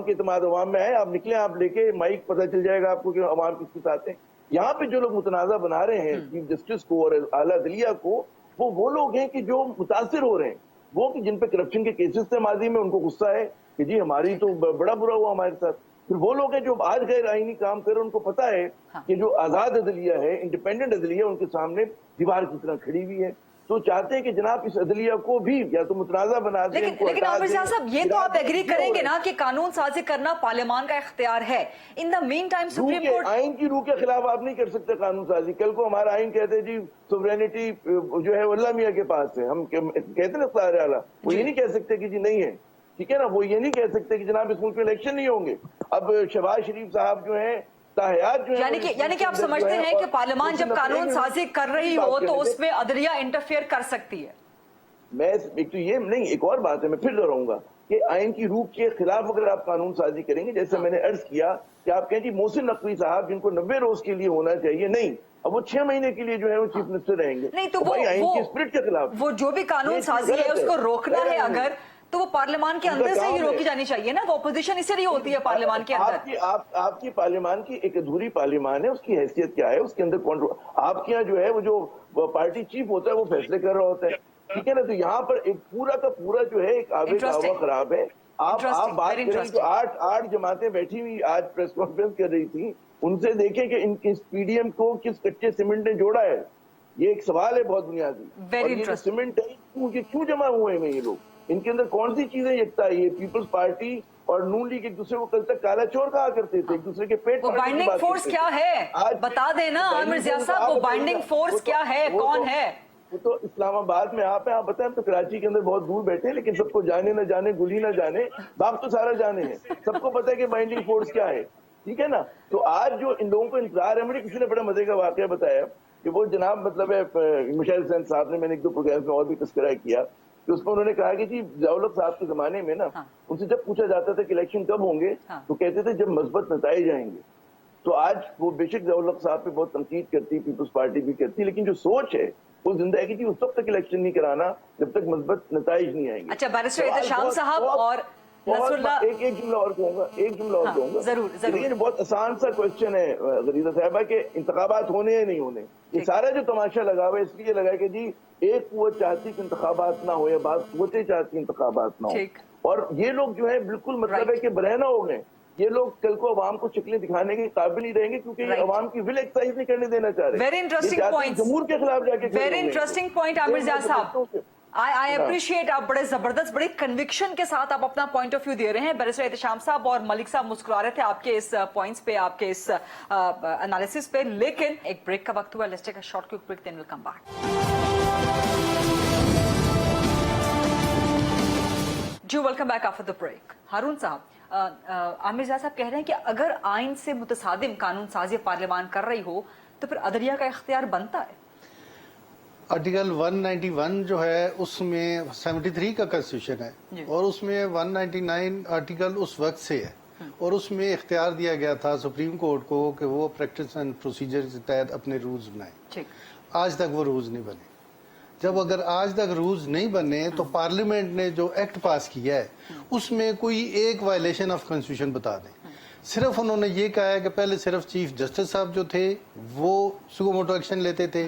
के इत्मीनाद अवाम में है। आप निकले, आप लेके माइक, पता चल जाएगा आपको कि अवाम किसके साथ है। यहाँ पे जो लोग मुतनाज़ा बना रहे हैं चीफ जस्टिस को और आला अदलिया को, वो लोग हैं कि जो मुतासिर हो रहे हैं, वो कि जिन पे करप्शन के केसेस थे माजी में, उनको गुस्सा है कि जी हमारी तो बड़ा बुरा हुआ हमारे साथ। फिर वो लोग हैं जो आज गैर आईनी काम कर रहे हैं, उनको पता है कि जो आजाद अदलिया है, इंडिपेंडेंट अदलिया, उनके सामने दीवार की तरह खड़ी हुई है। तो चाहते हैं कि जनाब इस अदलिया को भी या तो मुतनाज़ा बना दें। लेकिन आमिर ज़िया साहब ये तो आप एग्री करेंगे ना कि कानून साजी करना पार्लियामान का इख्तियार है। In the mean time supreme court आइन की रूह के खिलाफ आप नहीं कर सकते कानून साजी। कल को हमारा आइन कहते हैं जी सोवरेनिटी जो है अल्लाह मियां के पास है, हम कहते हैं ना इख्तियार आला, वो ये नहीं कह सकते कि जी नहीं है, ठीक है ना। वो ये नहीं कह सकते कि जनाब इस मुल्क में इलेक्शन नहीं होंगे। अब शहबाज शरीफ साहब जो है यानी कि आप समझते हैं कि पार्लियामान जब कानून साजी कर रही हो तो उसमें अदलिया इंटरफेयर कर सकती है? मैं एक तो ये नहीं, एक और बात है, मैं फिर दोहराऊंगा कि आइन की रूह के खिलाफ अगर आप कानून साजी करेंगे, जैसे मैंने अर्ज किया कि आप कहें जी मोहसिन नकवी साहब जिनको 90 रोज के लिए होना चाहिए, नहीं, अब वो 6 महीने के लिए जो है वो चीफ मिनिस्टर रहेंगे। नहीं तो आइन की स्पिरिट के खिलाफ वो जो भी कानून साजी है उसको रोकना है अगर, तो वो पार्लियामान के अंदर से ही रोकी जानी चाहिए ना। वो अपोजिशन इसलिए होती है पार्लियामान के अंदर। आपकी पार्लियामान की एक अधूरी पार्लियामान है, उसकी हैसियत क्या है, उसके अंदर कौन, आपके यहाँ जो है वो जो पार्टी चीफ होता है वो फैसले कर रहा होता है, ठीक है ना। तो यहाँ पर एक पूरा का पूरा जो है एक आवे का हवा खराब है। आप बात करें जो आठ जमातें बैठी हुई आज प्रेस कॉन्फ्रेंस कर रही थी, उनसे देखें कि इनके पीडीएम को किस कच्चे सीमेंट ने जोड़ा है। ये एक सवाल है बहुत बुनियादी। और ये सीमेंट है क्यों जमा हुए हैं ये लोग, इनके अंदर कौन सी चीजें यकता है। ये पीपल्स पार्टी और नून लीग एक दूसरे को कल तक काला चोर कहा करते थे, एक दूसरे के पेट। वो बाइंडिंग फोर्स क्या है बता देना आमिर ज़िया साहब, वो बाइंडिंग फोर्स क्या है, कौन है? वो तो इस्लामाबाद में आप है, आप बताएं, तो कराची के अंदर बहुत दूर बैठे, लेकिन सबको जाने न जाने, गुली न जाने, बाप तो सारा जाने हैं, सबको पता है कि बाइंडिंग फोर्स क्या है, ठीक है ना। तो आज जो इन लोगों को इंतजार है, मुझे किसी ने बड़ा मजे का वाकया बताया कि वो जनाब मतलब है मुशैर हुसैन साहब ने, मैंने 1-2 प्रोग्राम में और भी तस्करा किया, तो उसमें उन्होंने कहा कि जी ज़िया-उल-हक साहब के जमाने में ना, उनसे जब पूछा जाता था कि इलेक्शन कब होंगे, तो कहते थे जब मजबूत नताइज आएंगे। तो आज वो बेशक ज़िया-उल-हक साहब पे बहुत तनकीद करती, पीपल्स पार्टी भी करती, लेकिन जो सोच है वो जिंदा है कि जी उस वक्त तक इलेक्शन नहीं कराना जब तक मजबूत नताइज नहीं आएंगे। अच्छा, बैरिस्टर एहतशाम साहब और नसरुल्लाह, एक जुमला और कहूंगा, जरूर। ये बहुत आसान सा क्वेश्चन है गरीदा साहबा के इंतखाबात होने या नहीं होने। ये सारा जो तमाशा लगा हुआ है इसलिए लगा कि जी एक कुव्वत चाहती कि इंतखाबात ना हो या बात कुव्वतें चाहती इंतखाबात ना हो, और ये लोग जो है बिल्कुल मतलब है कि बरहना हो गए ये लोग कल को अवाम को शक्लें दिखाने के काबिल नहीं रहेंगे, क्योंकि Right. अवाम की विल एक्सरसाइज नहीं करने देना चाह रहे। Very interesting points. जमहूर के खिलाफ जाके खड़े वेरी होंगे। इंटरेस्टिंग पॉइंट आमिर ज़िया साहब, आई अप्रिशिएट, आप बड़े जबरदस्त बड़ी कन्विक्शन के साथ आप अपना पॉइंट ऑफ व्यू दे रहे हैं। बैरिस्टर एहतशाम साहब और मलिक साहब मुस्कुरा रहे थे आपके इस पॉइंट्स पे, आपके इस एनालिसिस पे, लेकिन एक ब्रेक का वक्त हुआ। Let's take a short quick break, then will come back. जी welcome back after the break. Haroon साहब, आमिर ज़िया साहब कह रहे हैं कि अगर आइन से मुतसादिम कानून साजी पार्लियामान कर रही हो तो फिर अदलिया का इख्तियार बनता है। आर्टिकल 191 जो है उसमें 73 का कॉन्स्टिट्यूशन है और उसमें 199 आर्टिकल उस वक्त से है और उसमें इख्तियार दिया गया था सुप्रीम कोर्ट को कि वो प्रैक्टिस एंड प्रोसीजर के तहत अपने रूल्स बनाए। ठीक, आज तक वो रूल्स नहीं बने। जब अगर आज तक रूल्स नहीं बने तो पार्लियामेंट ने जो एक्ट पास किया है उसमें कोई एक वायलेशन ऑफ कॉन्स्टिट्यूशन बता दें। सिर्फ उन्होंने ये कहा है कि पहले सिर्फ चीफ जस्टिस साहब जो थे वो सुगोमोटो एक्शन लेते थे,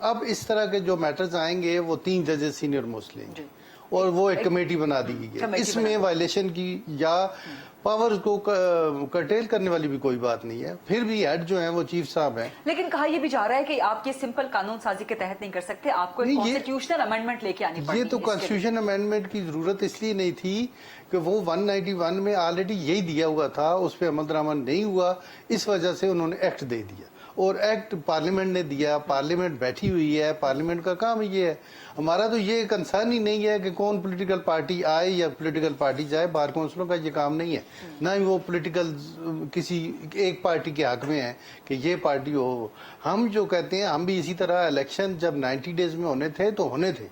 अब इस तरह के जो मैटर्स आएंगे वो 3 जजेस सीनियर मोस्ट लेंगे और वो एक कमेटी बना दी गई है। इसमें वायलेशन की या पावर्स को कर्टेल करने वाली भी कोई बात नहीं है। फिर भी हेड जो है वो चीफ साहब हैं। लेकिन कहा यह भी जा रहा है कि आप ये सिंपल कानून साजी के तहत नहीं कर सकते, आपको एक कॉन्स्टिट्यूशनल अमेंडमेंट लेके आनी पड़ेगी। ये तो कॉन्स्टिट्यूशन अमेंडमेंट की जरूरत इसलिए नहीं थी कि वो 191 में ऑलरेडी यही दिया हुआ था, उस पर अमल दरामद नहीं हुआ, इस वजह से उन्होंने एक्ट दे दिया और एक्ट पार्लियामेंट ने दिया। पार्लियामेंट बैठी हुई है, पार्लियामेंट का काम ये है। हमारा तो ये कंसर्न ही नहीं है कि कौन पॉलिटिकल पार्टी आए या पॉलिटिकल पार्टी जाए, बार काउंसिलों का ये काम नहीं है, ना ही वो पॉलिटिकल किसी एक पार्टी के हक में है कि ये पार्टी हो। हम जो कहते हैं, हम भी इसी तरह इलेक्शन जब 90 डेज में होने थे तो होने थे,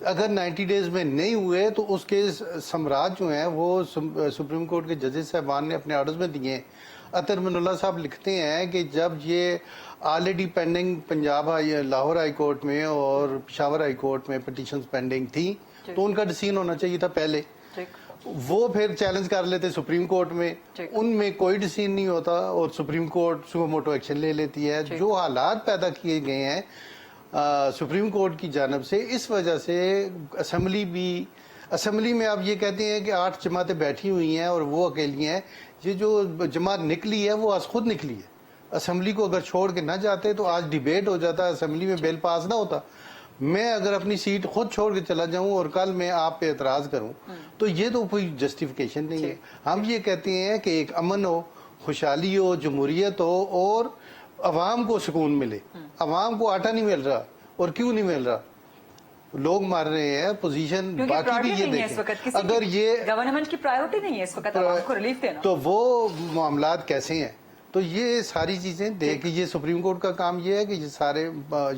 अगर 90 डेज में नहीं हुए तो उसके सम्राट जो हैं वो सुप्रीम कोर्ट के जजेस साहबान ने अपने ऑर्डर्स में दिए। अतर मिनुल्ला साहब लिखते हैं कि जब ये already pending Punjab Lahore high court में और पेशावर हाई कोर्ट में पिटीशंस पेंडिंग थी तो उनका डिसीजन होना चाहिए था पहले, वो फिर चैलेंज कर लेते सुप्रीम कोर्ट में, उनमें कोई डिसीजन नहीं होता और सुप्रीम कोर्ट सुगोमोटो एक्शन ले लेती है। जो हालात पैदा किए गए हैं सुप्रीम कोर्ट की जानब से, इस वजह से असेंबली में आप ये कहते हैं कि 8 जमातें बैठी हुई हैं और वो अकेली हैं। ये जो जमात निकली है वो आज खुद निकली है। असेंबली को अगर छोड़ के ना जाते तो आज डिबेट हो जाता, असेंबली में बिल पास ना होता। मैं अगर अपनी सीट खुद छोड़ के चला जाऊं और कल मैं आप पे एतराज करूं तो ये तो कोई जस्टिफिकेशन नहीं है। हम ये कहते हैं कि एक अमन हो, खुशहाली हो, जमहूरियत हो और अवाम को सुकून मिले। अवाम को आटा नहीं मिल रहा, और क्यों नहीं मिल रहा? लोग मार रहे हैं, पोजीशन बाकी भी ये देखें। अगर ये गवर्नमेंट की प्रायोरिटी नहीं है इस वक्त अवाम को रिलीफ देना, तो वो मामलात कैसे हैं? तो ये सारी चीजें देख, ये सुप्रीम कोर्ट का काम ये है कि ये सारे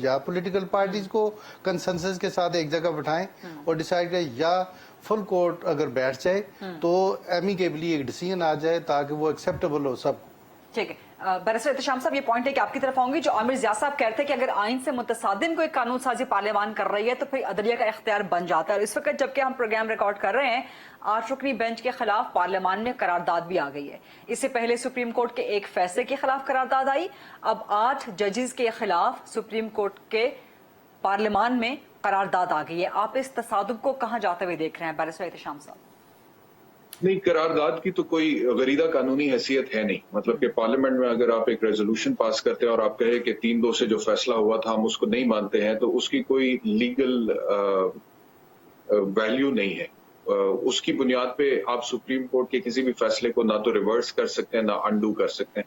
या पॉलिटिकल पार्टीज को कंसेंसस के साथ एक जगह बिठाएं और डिसाइड करें, या फुल कोर्ट अगर बैठ जाए तो एमिकेबली एक डिसीजन आ जाए ताकि वो एक्सेप्टेबल हो सबको। ठीक है। बैरिस्टर एहतशाम साहब, ये पॉइंट है कि आपकी तरफ आऊंगी। जो आमिर ज़िया साहब कहते हैं कि अगर आइन से मुतसादिम कोई कानून साजी पार्लियामान कर रही है तो फिर अदलिया का इख्तियार बन जाता है। और इस वक्त जबकि हम प्रोग्राम रिकॉर्ड कर रहे हैं, 8 रुकनी बेंच के खिलाफ पार्लियामान में करारदाद भी आ गई है। इससे पहले सुप्रीम कोर्ट के एक फैसले के खिलाफ करारदाद आई, अब 8 जजेस के खिलाफ सुप्रीम कोर्ट के पार्लियामान में करारदाद आ गई है। आप इस तसादुम को कहाँ जाते हुए देख रहे हैं बैरिस्टर एहतशाम साहब? नहीं, करारदाद की तो कोई गरीदा कानूनी हैसियत है नहीं। मतलब कि पार्लियामेंट में अगर आप एक रेजोल्यूशन पास करते हैं और आप कहे कि 3-2 से जो फैसला हुआ था हम उसको नहीं मानते हैं, तो उसकी कोई लीगल वैल्यू नहीं है। उसकी बुनियाद पे आप सुप्रीम कोर्ट के किसी भी फैसले को ना तो रिवर्स कर सकते हैं ना अनडू कर सकते हैं।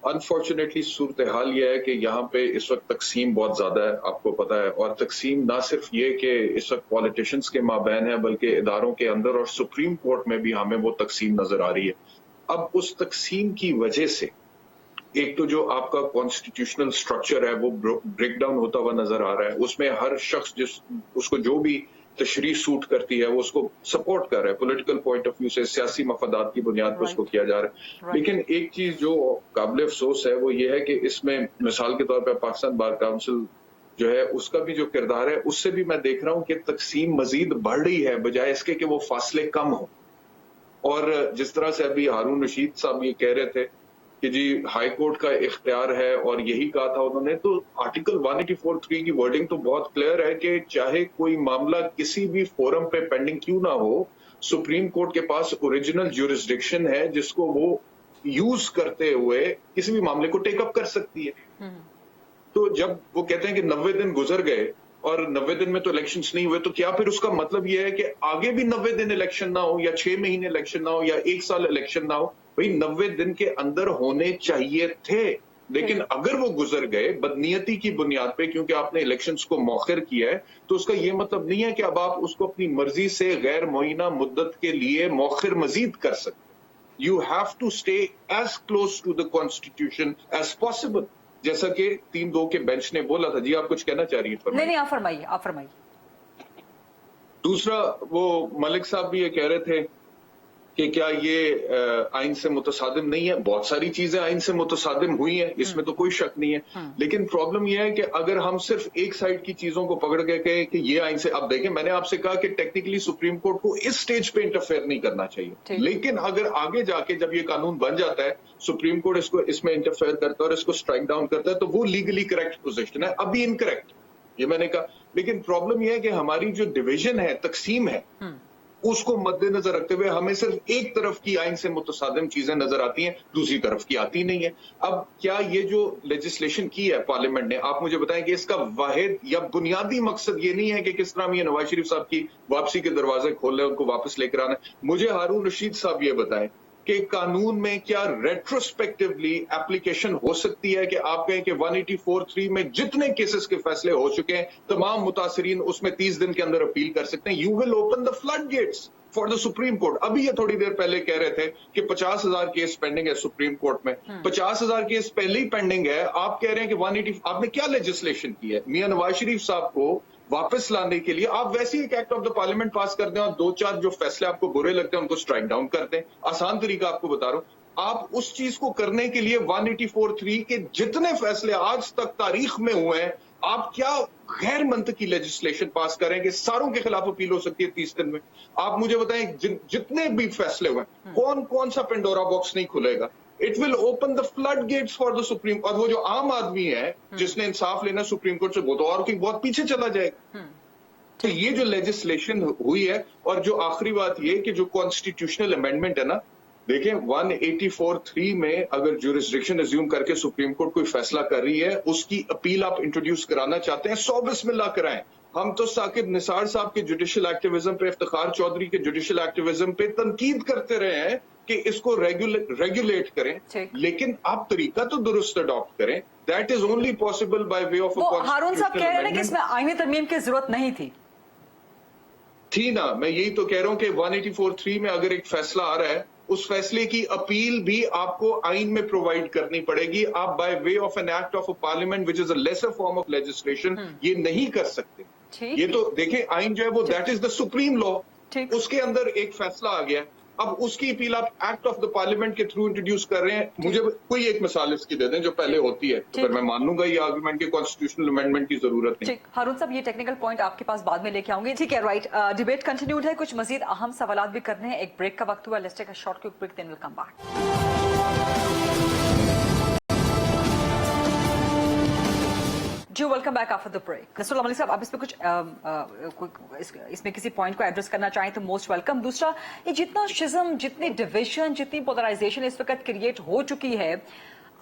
अनफॉर्चुनेटली सूरत हाल यह है कि यहाँ पे इस वक्त तकसीम बहुत ज्यादा है, आपको पता है। और तकसीम ना सिर्फ ये कि इस वक्त पॉलिटिशियंस के माबैन है, बल्कि इदारों के अंदर और सुप्रीम कोर्ट में भी हमें वो तकसीम नजर आ रही है। अब उस तकसीम की वजह से एक तो जो आपका कॉन्स्टिट्यूशनल स्ट्रक्चर है वो ब्रेक डाउन होता हुआ नजर आ रहा है। उसमें हर शख्स उसको जो भी तशरीह सूट करती है वो उसको सपोर्ट कर रहा है, पॉलिटिकल पॉइंट ऑफ व्यू से, सियासी मफादात की बुनियाद पर उसको किया जा रहा है। लेकिन एक चीज जो काबिल अफसोस है वो ये है कि इसमें मिसाल के तौर पर पाकिस्तान बार काउंसिल जो है उसका भी जो किरदार है, उससे भी मैं देख रहा हूं कि तकसीम मजीद बढ़ रही है बजाय इसके कि वो फासले कम हो। और जिस तरह से अभी हारून रशीद साहब ये कह रहे थे कि जी हाई कोर्ट का इख्तियार है और यही कहा था उन्होंने, तो आर्टिकल 184(3) की वर्डिंग तो बहुत क्लियर है कि चाहे कोई मामला किसी भी फोरम पे पेंडिंग क्यों ना हो, सुप्रीम कोर्ट के पास ओरिजिनल ज्यूरिसडिक्शन है जिसको वो यूज करते हुए किसी भी मामले को टेक अप कर सकती है। तो जब वो कहते हैं कि 90 दिन गुजर गए और 90 दिन में तो इलेक्शंस नहीं हुए, तो क्या फिर उसका मतलब ये है कि आगे भी 90 दिन इलेक्शन ना हो, या 6 महीने इलेक्शन ना हो, या 1 साल इलेक्शन ना हो? भाई 90 दिन के अंदर होने चाहिए थे, लेकिन अगर वो गुजर गए बदनीयती की बुनियाद पे क्योंकि आपने इलेक्शंस को मौखिर किया है, तो उसका ये मतलब नहीं है कि अब आप उसको अपनी मर्जी से गैर मुइना मुद्दत के लिए मौखिर मजीद कर सकते। You have to stay as close to the constitution as possible, जैसा कि 3-2 के बेंच ने बोला था। जी आप कुछ कहना चाह रही हैं? नहीं, आप फरमाइए। दूसरा, वो मलिक साहब भी ये कह रहे थे कि क्या ये आइन से मुतसादिम नहीं है? बहुत सारी चीजें आइन से मुतसादिम हुई हैं, इसमें तो कोई शक नहीं है, लेकिन प्रॉब्लम यह है कि अगर हम सिर्फ एक साइड की चीजों को पकड़ के कहें कि ये आइन से, अब देखें मैंने आपसे कहा कि टेक्निकली सुप्रीम कोर्ट को इस स्टेज पे इंटरफेयर नहीं करना चाहिए, लेकिन अगर आगे जाके जब ये कानून बन जाता है, सुप्रीम कोर्ट इसमें इंटरफेयर करता है और इसको स्ट्राइक डाउन करता है, तो वो लीगली करेक्ट पोजीशन है, अभी इनकरेक्ट, ये मैंने कहा। लेकिन प्रॉब्लम यह है कि हमारी जो डिवीजन है, तकसीम है, उसको मद्देनजर रखते हुए हमें सिर्फ एक तरफ की आइन से मुतसादिम चीजें नजर आती हैं, दूसरी तरफ की आती नहीं है। अब क्या ये जो लेजिस्लेशन की है पार्लियामेंट ने, आप मुझे बताएं कि इसका वाहिद या बुनियादी मकसद ये नहीं है कि किस तरह हम ये नवाज शरीफ साहब की वापसी के दरवाजे खोल रहे, उनको वापस लेकर आना। मुझे हारून रशीद साहब ये बताएं कि कानून में क्या रेट्रोस्पेक्टिवली एप्लीकेशन हो सकती है कि आप कहें कि 184(3) में जितने केसेस के फैसले हो चुके हैं, तमाम मुतासरीन उसमें 30 दिन के अंदर अपील कर सकते हैं? You will open the floodgates for the Supreme Court. अभी ये थोड़ी देर पहले कह रहे थे कि 50,000 केस पेंडिंग है सुप्रीम कोर्ट में। 50,000 केस पहले ही पेंडिंग है, आप कह रहे हैं कि 180। आपने क्या लेजिस्लेशन की है? मियां नवाज शरीफ साहब को वापस लाने के लिए आप वैसे ही एक एक्ट ऑफ द पार्लियामेंट पास कर दें और 2-4 जो फैसले आपको बुरे लगते हैं उनको स्ट्राइक डाउन कर दें। आसान तरीका आपको बता रहा हूं। आप उस चीज को करने के लिए 184(3) के जितने फैसले आज तक तारीख में हुए हैं, आप क्या गैर मंतकी लेजिस्लेशन पास करें कि सारों के खिलाफ अपील हो सकती है 30 दिन में? आप मुझे बताएं जितने भी फैसले हुए, कौन कौन सा पेंडोरा बॉक्स नहीं खुलेगा? It will open the floodgates for the Supreme. और वो जो आम आदमी है जिसने इंसाफ लेना सुप्रीम कोर्ट से, वो तो और कहीं बहुत पीछे चला जाएगा। तो ये जो लेजिस्लेशन हुई है, और जो आखिरी बात ये कि जो कॉन्स्टिट्यूशनल अमेंडमेंट है ना, देखें 184(3) में अगर ज्यूरिसडिक्शन अज्यूम करके सुप्रीम कोर्ट कोई फैसला कर रही है, उसकी अपील आप इंट्रोड्यूस कराना चाहते हैं, 100 बिस्मिल्लाह कराएं। हम तो साकिब निसार साहब के जुडिशियल एक्टिविज्म पे, इफ्तिखार चौधरी के जुडिशियल एक्टिविज्म पे तनकीद करते रहे हैं कि इसको रेगुलेट करें, लेकिन आप तरीका तो दुरुस्त अडॉप्ट करें। That is only possible by way of Haroon साहब कह रहे हैं कि इसमें आईनी तरमीम की जरूरत नहीं थी ना। मैं यही तो कह रहा हूं कि 184(3) में अगर एक फैसला आ रहा है, उस फैसले की अपील भी आपको आइन में प्रोवाइड करनी पड़ेगी। आप bye way of an act of a parliament which is a lesser form of legislation ये नहीं कर सकते। ये तो देखें, आइन जो है वो that is the supreme law, उसके अंदर एक फैसला आ गया, अब उसकी अपील आप एक्ट ऑफ द पार्लियामेंट के थ्रू इंट्रोड्यूस कर रहे हैं। मुझे कोई एक मिसाल इसकी दे दें जो पहले होती है, तो फिर मैं मान लूंगा ये आर्गुमेंट के कॉन्स्टिट्यूशनल अमेंडमेंट की जरूरत नहीं। हारून साहब, ये टेक्निकल पॉइंट आपके पास बाद में लेके आऊंगे। ठीक है, राइट। डिबेट कंटिन्यूड है, कुछ मजीद अहम सवाल भी करने हैं। एक ब्रेक का वक्त हुआ, let's take a short quick break, then will come back. जी, welcome back after the break. Nasrullah Malik sahab, आप इसमें कुछ इसमें किसी पॉइंट को एड्रेस करना चाहें तो मोस्ट वेलकम। दूसरा, ये जितना शिज्म, जितनी डिविजन, जितनी पोलराइजेशन इस वक्त क्रिएट हो चुकी है,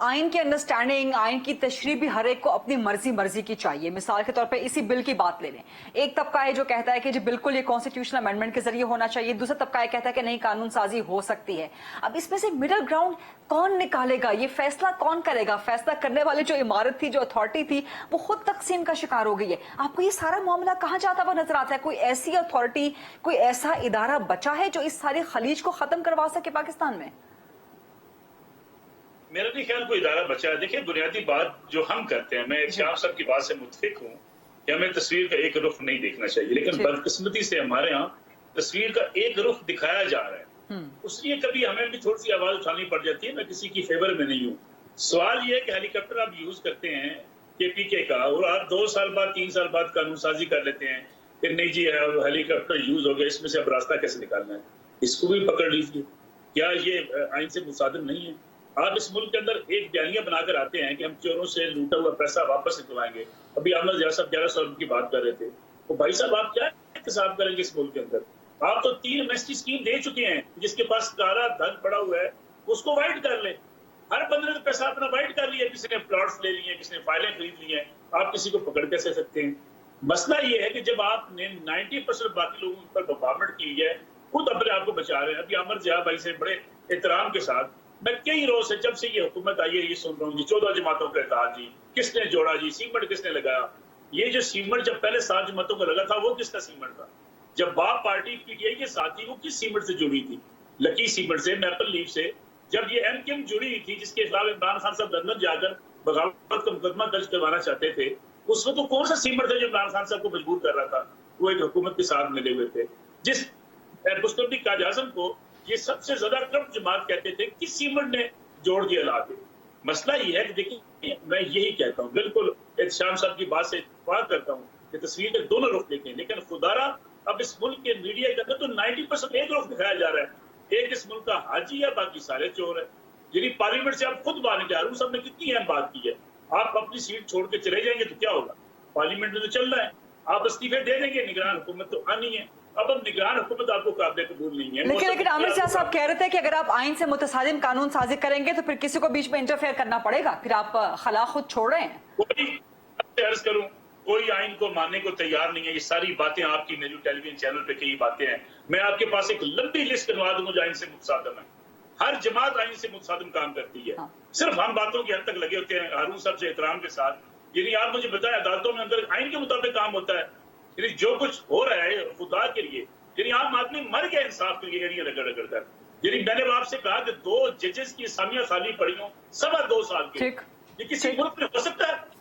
आइन की अंडरस्टैंडिंग, आइन की तशरीह भी हर एक को अपनी मर्जी की चाहिए। मिसाल के तौर पे इसी बिल की बात ले लें, एक तबका है जो कहता है कि जी बिल्कुल ये कॉन्स्टिट्यूशनल अमेंडमेंट के जरिए होना चाहिए, दूसरा तबका है कहता है कि नहीं, कानून साजी हो सकती है। अब इसमें से मिडिल ग्राउंड कौन निकालेगा? ये फैसला कौन करेगा? फैसला करने वाली जो इमारत थी, जो अथॉरिटी थी, वो खुद तकसीम का शिकार हो गई है। आपको ये सारा मामला कहाँ जाता हुआ नजर आता है? कोई ऐसी अथॉरिटी, कोई ऐसा इदारा बचा है जो इस सारी खलीज को खत्म करवा सके पाकिस्तान में? मेरा नहीं ख्याल कोई इदारा बचा है। देखिए, बुनियादी बात जो हम करते हैं, मैं आप सबकी बात से मुत्फिक हूँ कि हमें तस्वीर का एक रुख नहीं देखना चाहिए, लेकिन बदकिस्मती से हमारे यहाँ तस्वीर का एक रुख दिखाया जा रहा है। उसलिए कभी हमें भी थोड़ी सी आवाज उठानी पड़ जाती है। मैं किसी की फेवर में नहीं हूँ। सवाल ये है कि हेलीकॉप्टर आप यूज करते हैं KPK का, और आप 2 साल बाद 3 साल बाद कानून साजी कर लेते हैं कि नहीं जी हेलीकॉप्टर यूज हो गया, इसमें से अब रास्ता कैसे निकालना है, इसको भी पकड़ लीजिए। क्या ये आइन से मुसादिम नहीं है? आप इस मुल्क के अंदर एक बयानिया बनाकर आते हैं कि हम चोरों से लूटा हुआ पैसा वापस निकलवाएंगे। अभी अहमद जिया साहब 1100 रुपए की बात कर रहे थे, तो भाई साहब आप क्या इंतजाम करेंगे इस मुल्क के अंदर? आप तो 3 MST स्कीम दे चुके हैं, जिसके पास सारा धन पड़ा हुआ है, اس کو وائٹ کر لیں. ہر بندے نے پیسہ اپنا وائٹ کر لیا, کسی نے پلاٹس لے لیے, کسی نے فائلیں خرید لی ہیں, آپ کسی کو پکڑ کیسے سکتے ہیں؟ مسئلہ یہ ہے کہ جب آپ نے 90% باقی لوگوں پر بغاوت کی ہے, خود اپنے آپ کو بچا رہے ہیں. ابھی عامر ضیاء بھائی سے بڑے احترام کے ساتھ میں کئی روز سے جب سے یہ حکومت آئی ہے یہ سن رہا ہوں, جی 14 جماعتوں کا اتحاد, جی کس نے جوڑا, جی سیمنٹ کس نے لگایا. یہ جو سیمنٹ جب پہلے 7 جماعتوں کا لگا تھا وہ کس کا سیمنٹ تھا؟ جب باپ پارٹی پی ٹی آئی کے ساتھی وہ کس سیمنٹ سے جڑی تھی؟ لکی سیمنٹ سے, میپل لیف سے. جب یہ ایم کیم جڑی ہوئی تھی جس کے خلاف عمران خان صاحب لندن جا کر بغاوت کا مقدمہ درج کروانا چاہتے تھے, اس وقت تو کون سا سیمنٹ تھا جو عمران خان صاحب کو مجبور کر رہا تھا؟ وہ ایک حکومت کے ساتھ ملے ہوئے تھے. جس مستبد قائد اعظم کو یہ سب سے زیادہ کرپٹ جماعت کہتے تھے, کس سیمنٹ نے جوڑ دیا لا کے؟ مسئلہ یہ ہے کہ دیکھیں میں یہی کہتا ہوں, بالکل احتشام صاحب کی بات سے اتفاق کرتا ہوں کہ تصویر کے دونوں رخ دیکھیں, لیکن خدارا اب اس ملک کے میڈیا کے اندر تو 90% ایک رخ دکھایا جا رہا ہے. ایک اس ملک کا حاجی ہے, باقی سارے چور ہیں. یعنی پارلیمنٹ سے آپ خود باہر نکل, ہارون صاحب نے کتنی اہم بات کی ہے, آپ اپنی سیٹ چھوڑ کے چلے جائیں گے تو کیا ہوگا؟ پارلیمنٹ میں تو چل رہا ہے, آپ استعفے دے دیں گے, نگران حکومت تو آنی ہے. اب نگران حکومت آپ کو قابل قبول نہیں ہے. لیکن عامر ضیاء صاحب کہہ رہے تھے کہ اگر آپ آئین سے متصادم قانون سازی کریں گے تو پھر کسی کو بیچ میں انٹرفیئر کرنا پڑے گا, پھر آپ خلا خود چھوڑ رہے ہیں. عرض کروں کوئی آئین کو ماننے کو تیار نہیں ہے. یہ ساری باتیں آپ کی میری ٹیلی ویژن چینل پہ کئی باتیں ہیں, میں آپ کے پاس ایک لمبی لسٹ کروا دوں گا جو آئین سے متصادم ہے. ہر جماعت آئین سے متصادم کام کرتی ہے. صرف ہم باتوں کی حد تک لگے ہوتے ہیں ہارون صاحب سے احترام کے ساتھ. یعنی آپ مجھے بتائیں عدالتوں میں اندر آئین کے مطابق کام ہوتا ہے. یعنی جو کچھ ہو رہا ہے خدا کے لیے, یعنی عام آدمی مر گیا انصاف کے لیے ایڑیاں رگڑ رگڑ کر. یعنی میں نے آپ سے کہا کہ 2 ججز کی اسامیاں خالی پڑی ہوں 2.25 سال کے, یہ کسی ملک میں ہو سکتا ہے؟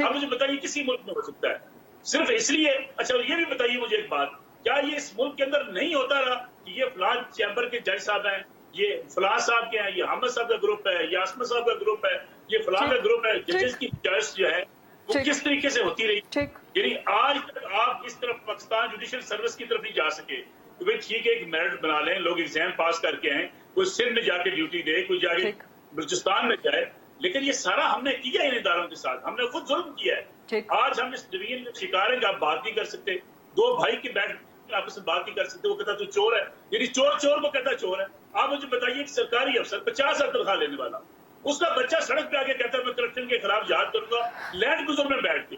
آپ مجھے بتائیے کسی ملک میں ہو سکتا ہے؟ صرف اس لیے. اچھا یہ بھی بتائیے مجھے ایک بات, کیا یہ اس ملک کے اندر نہیں ہوتا رہا کہ یہ فلان چیمبر کے جج صاحب ہیں, یہ فلاں صاحب کے ہیں, یہ حامد صاحب کا گروپ ہے, یہ عاصمت صاحب کا گروپ ہے, یہ فلاں کا گروپ ہے, ججز کی چوائس جو ہے وہ کس طریقے سے ہوتی رہی؟ یعنی آج تک آپ اس طرف پاکستان جوڈیشل سروس کی طرف نہیں جا سکے. تو بھائی ٹھیک ہے ایک میرٹ بنا لیں, لوگ ایگزام پاس کر کے ہیں, کوئی سندھ میں جا کے ڈیوٹی دے, کوئی جا کے بلوچستان میں جائے, لیکن یہ سارا ہم نے کیا ان اداروں کے ساتھ, ہم نے خود ظلم کیا ہے. آج ہم اس ڈویژن میں شکار ہیں کہ آپ بات نہیں کر سکتے, 2 بھائی کی بیٹھ آپس میں بات نہیں کر سکتے. وہ کہتا تو چور ہے, یعنی چور چور کو کہتا چور ہے. آپ مجھے بتائیے ایک سرکاری افسر 50,000 تنخواہ لینے والا, اس کا بچہ سڑک پہ آ کے کہتا ہے میں کرپشن کے خلاف جہاد کروں گا لینڈ گزر میں بیٹھ کے.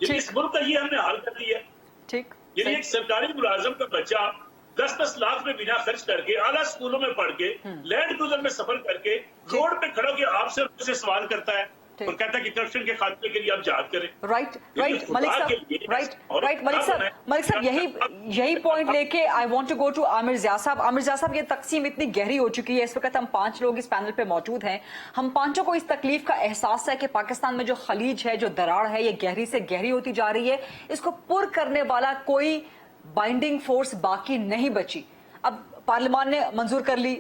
یعنی اس ملک کا یہ ہم نے حال کر دیا ہے. یعنی ایک سرکاری ملازم کا بچہ 10-10 لاکھ میں بنا خرچ کر کے اعلیٰ اسکولوں میں پڑھ کے لینڈ گزر میں سفر کر کے روڈ پہ کھڑا کے آپ سے سوال کرتا ہے اور کہتا ہے کہ کرپشن کے خاتمے کے لیے آپ جہاد کریں. رائٹ ملک صاحب یہی پوائنٹ لے کے I want to go to Aamir Zia صاحب. عامر ضیاء صاحب یہ تقسیم اتنی گہری ہو چکی ہے, اس وقت ہم 5 لوگ اس پینل پہ موجود ہیں, ہم 5 کو اس تکلیف کا احساس ہے کہ پاکستان میں جو خلیج ہے, جو دراڑ ہے, یہ گہری سے گہری ہوتی جا رہی ہے. اس کو پر کرنے والا کوئی بائنڈنگ فورس باقی نہیں بچی. اب پارلیمان نے منظور کر لی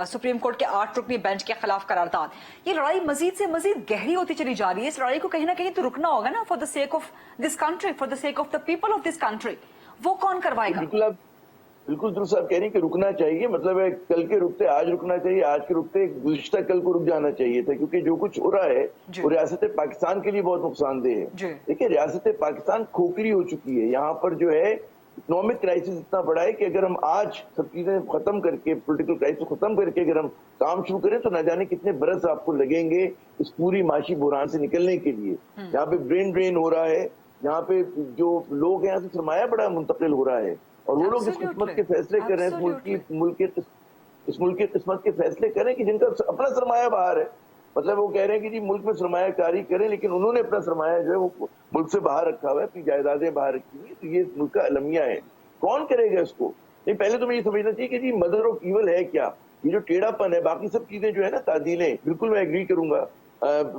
سپریم کورٹ کے 8 رکنی بینچ کے خلاف قرارداد. یہ لڑائی مزید سے مزید گہری ہوتی چلی جا رہی ہے. اس لڑائی کو کہیں نہ کہیں تو رکنا ہوگا نا, for the sake of this country, for the sake of the people of this country. وہ کون کروائے گا؟ بالکل درست آپ کہہ رہی ہیں کہ رکنا چاہیے, مطلب ہے کل کے رکتے آج رکنا چاہیے, آج کے رکتے گزشتہ کل کو رک جانا چاہیے تھا, کیونکہ جو کچھ ہو رہا ہے وہ ریاست پاکستان کے لیے بہت نقصان دہ ہے. دیکھیے ریاست پاکستان کھوکھلی ہو چکی ہے. یہاں پر جو ہے اکنامک کرائسس اتنا بڑا ہے کہ اگر ہم آج سب چیزیں ختم کر کے, پولیٹیکل کرائسس ختم کر کے اگر ہم کام شروع کریں تو نہ جانے کتنے برس آپ کو لگیں گے اس پوری معاشی بحران سے نکلنے کے لیے. یہاں پہ برین ڈرین ہو رہا ہے, یہاں پہ جو لوگ ہیں یہاں سے سرمایہ بڑا منتقل ہو رہا ہے, اور وہ لوگ اس قسمت کے فیصلے کر رہے ہیں, اس ملک کی قسمت کے فیصلے کریں کہ جن کا اپنا سرمایہ باہر ہے. مطلب وہ کہہ رہے ہیں کہ جی ملک میں سرمایہ کاری کریں, لیکن انہوں نے اپنا سرمایہ جو ہے وہ ملک سے باہر رکھا ہوا ہے, اپنی جائیدادیں باہر رکھی ہوئی, تو یہ ملک کا المیہ ہے. کون کرے گا اس کو؟ نہیں, پہلے تو میں یہ سمجھنا چاہیے کہ جی مدر آف ایول ہے کیا, یہ جو ٹیڑھا پن ہے. باقی سب چیزیں جو ہے نا تعدیلیں, بالکل میں ایگری کروں گا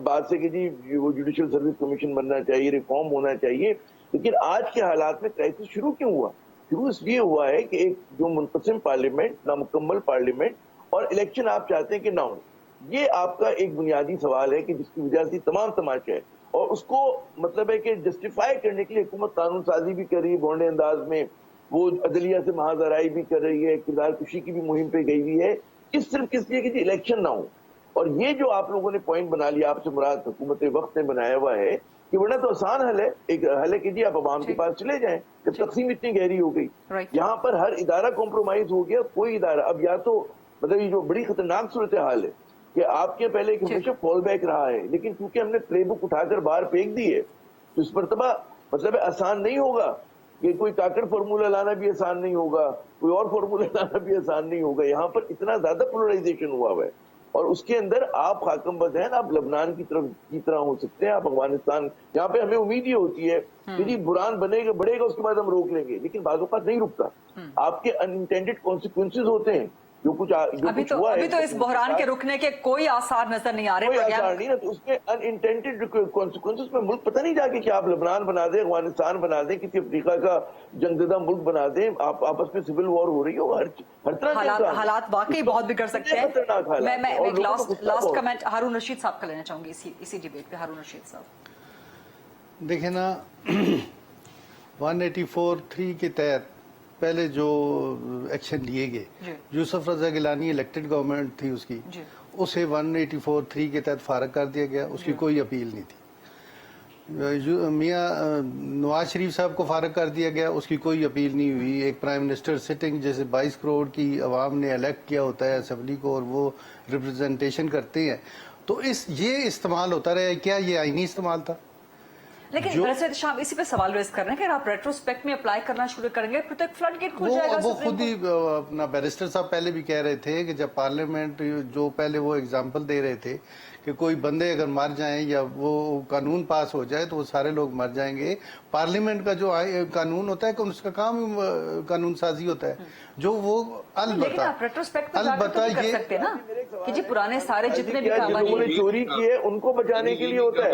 بات سے کہ جی وہ جوڈیشل سروس کمیشن بننا چاہیے, ریفارم ہونا چاہیے, لیکن آج کے حالات میں کرائسس شروع کیوں ہوا؟ شروع اس لیے ہوا ہے کہ ایک جو منقسم پارلیمنٹ, نامکمل پارلیمنٹ, اور الیکشن آپ چاہتے ہیں کہ نہ ہو. یہ آپ کا ایک بنیادی سوال ہے کہ جس کی وجہ سے تمام تماشا ہے, اور اس کو مطلب ہے کہ جسٹیفائی کرنے کے لیے حکومت قانون سازی بھی کر رہی ہے بھونڈے انداز میں, وہ عدلیہ سے محاذرائی بھی کر رہی ہے, کردار کشی کی بھی مہم پہ گئی ہوئی ہے, صرف کس لیے کہ جی الیکشن نہ ہو. اور یہ جو آپ لوگوں نے پوائنٹ بنا لیا, آپ سے مراد حکومت وقت نے بنایا ہوا ہے, کہ ورنہ تو آسان حل ہے. ایک حل ہے کہ جی آپ عوام کے پاس چلے جائیں, جب تقسیم اتنی گہری ہو گئی. یہاں پر ہر ادارہ کمپرومائز ہو گیا, کوئی ادارہ اب یا تو मतलब ये जो बड़ी खतरनाक सूरत हाल है कि आपके पहले एक हमेशा फॉल बैक रहा है, लेकिन क्योंकि हमने प्ले बुक उठाकर बाहर फेंक दी है तो इस मरतबा मतलब आसान नहीं होगा कि कोई काकड़ फार्मूला लाना भी आसान नहीं होगा, कोई और फार्मूला लाना भी आसान नहीं होगा। यहाँ पर इतना ज्यादा पोलराइजेशन हुआ है और उसके अंदर आप हाकम बद हैं, आप लबनान की तरह हो सकते हैं, आप अफगानिस्तान, यहाँ पे हमें उम्मीद ये होती है कि जी बुरान बनेगा बढ़ेगा उसके बाद हम रोक लेंगे, लेकिन बाज़ औक़ात नहीं रुकता। आपके अनइंटेंडेड कॉन्सिक्वेंसेज होते हैं जो कुछ अभी तो इस बहरान के रुकने के कोई आसार नजर नहीं आ रहे। कोई आसार नहीं ना, तो उसमें अनइंटेंडेड कॉन्सिक्वेंसेज में मुल्क पता नहीं जाके कि आप लबनान बना दें, अफगानिस्तान बना दें, किसी अफ्रीका का जंगजदा मुल्क बना दें, आप आपस में सिविल वॉर हो रही हो, हर तरह के हालात वाकई बहुत बिगड़ सकते हैं। खतरनाक हालात। मैं एक लास्ट कमेंट हारून रशीद साहब का लेना चाहूंगी इसी डिबेट पे। हारून रशीद साहब देखें ना, 184(3) के तहत पहले जो एक्शन लिए गए, यूसुफ रजा गिलानी इलेक्टेड गवर्नमेंट थी उसकी, उसे 184(3) के तहत फारग कर दिया गया, उसकी कोई अपील नहीं थी। मियाँ नवाज शरीफ साहब को फारग कर दिया गया, उसकी कोई अपील नहीं हुई। एक प्राइम मिनिस्टर सिटिंग, जैसे 22 करोड़ की आवाम ने इलेक्ट किया होता है असेंबली को और वो रिप्रेजेंटेशन करते हैं, तो ये इस्तेमाल होता रहा। क्या ये आईनी इस्तेमाल था? लेकिन वैसे शाम इसी पे सवाल रेज कर रहे हैं कि आप रेट्रोस्पेक्ट में अप्लाई करना शुरू करेंगे फिर तो एक फ्लड गेट खुल जाएगा। वो खुद ही अपना बैरिस्टर साहब पहले भी कह रहे थे कि जब पार्लियामेंट जो पहले वो एग्जांपल दे रहे थे कि कोई बंदे अगर मर जाएं या वो कानून पास हो जाए तो वो सारे लोग मर जाएंगे। पार्लियामेंट का जो कानून होता है कि उसका काम कानून साजी होता है, जो वो अलबत्ता ये सकते ना कि जी पुराने सारे जितने भी चोरी किए उनको बचाने के लिए होता है।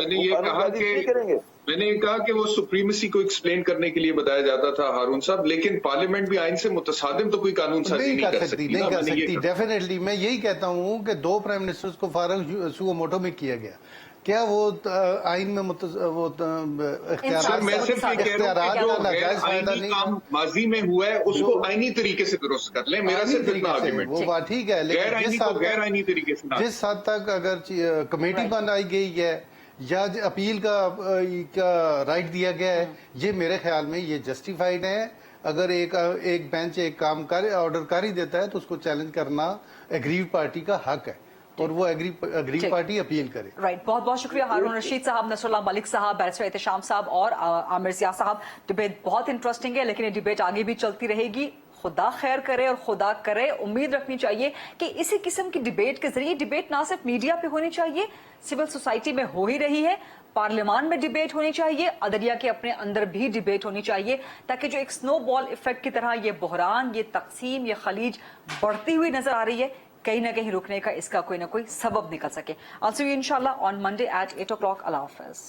मैंने ये कहा कि वो सुप्रीमेसी को एक्सप्लेन करने के लिए बताया जाता था हारून साहब, लेकिन पार्लियामेंट भी आइन से मुतसादिम तो कोई कानून साजी नहीं कर सकती। डेफिनेटली मैं यही कहता हूँ कि 2 प्राइम मिनिस्टर्स को फारग सुओ मोटो में किया गया, क्या वो आइन में वो मैं सिर्फ ये कह रहा हूं जो आईनी काम माजी में हुआ है उसको आईनी तरीके से दुरुस्त कर ले, मेरा सिर्फ इतना आर्गुमेंट। वो ठीक है, लेकिन गैर आईनी तरीके से जिस हद तक अगर कमेटी बनाई गई है या अपील का राइट दिया गया है, ये मेरे ख्याल में ये जस्टिफाइड है। अगर एक बेंच एक काम ऑर्डर कर ही देता है तो उसको चैलेंज करना एग्रीव पार्टी का हक है और वो एग्रीव पार्टी अपील करे। राइट, बहुत बहुत शुक्रिया हारून रशीद साहब, नसरुल्लाह मलिक साहब, बैरिस्टर एहतेशाम साहब और आमिर ज़िया साहब। डिबेट बहुत इंटरेस्टिंग है, लेकिन ये डिबेट आगे भी चलती रहेगी। खुदा खैर करे और खुदा करे, उम्मीद रखनी चाहिए कि इसी किस्म की डिबेट के जरिए, डिबेट ना सिर्फ मीडिया पे होनी चाहिए, सिविल सोसाइटी में हो ही रही है, पार्लियामान में डिबेट होनी चाहिए, अदलिया के अपने अंदर भी डिबेट होनी चाहिए, ताकि जो एक स्नोबॉल इफेक्ट की तरह ये बहरान, ये तकसीम, ये खलीज बढ़ती हुई नजर आ रही है, कहीं ना कहीं रुकने का इसका कोई ना कोई सबब निकल सके। I'll see you inshallah on Monday at 8 o'clock. Allah Hafiz.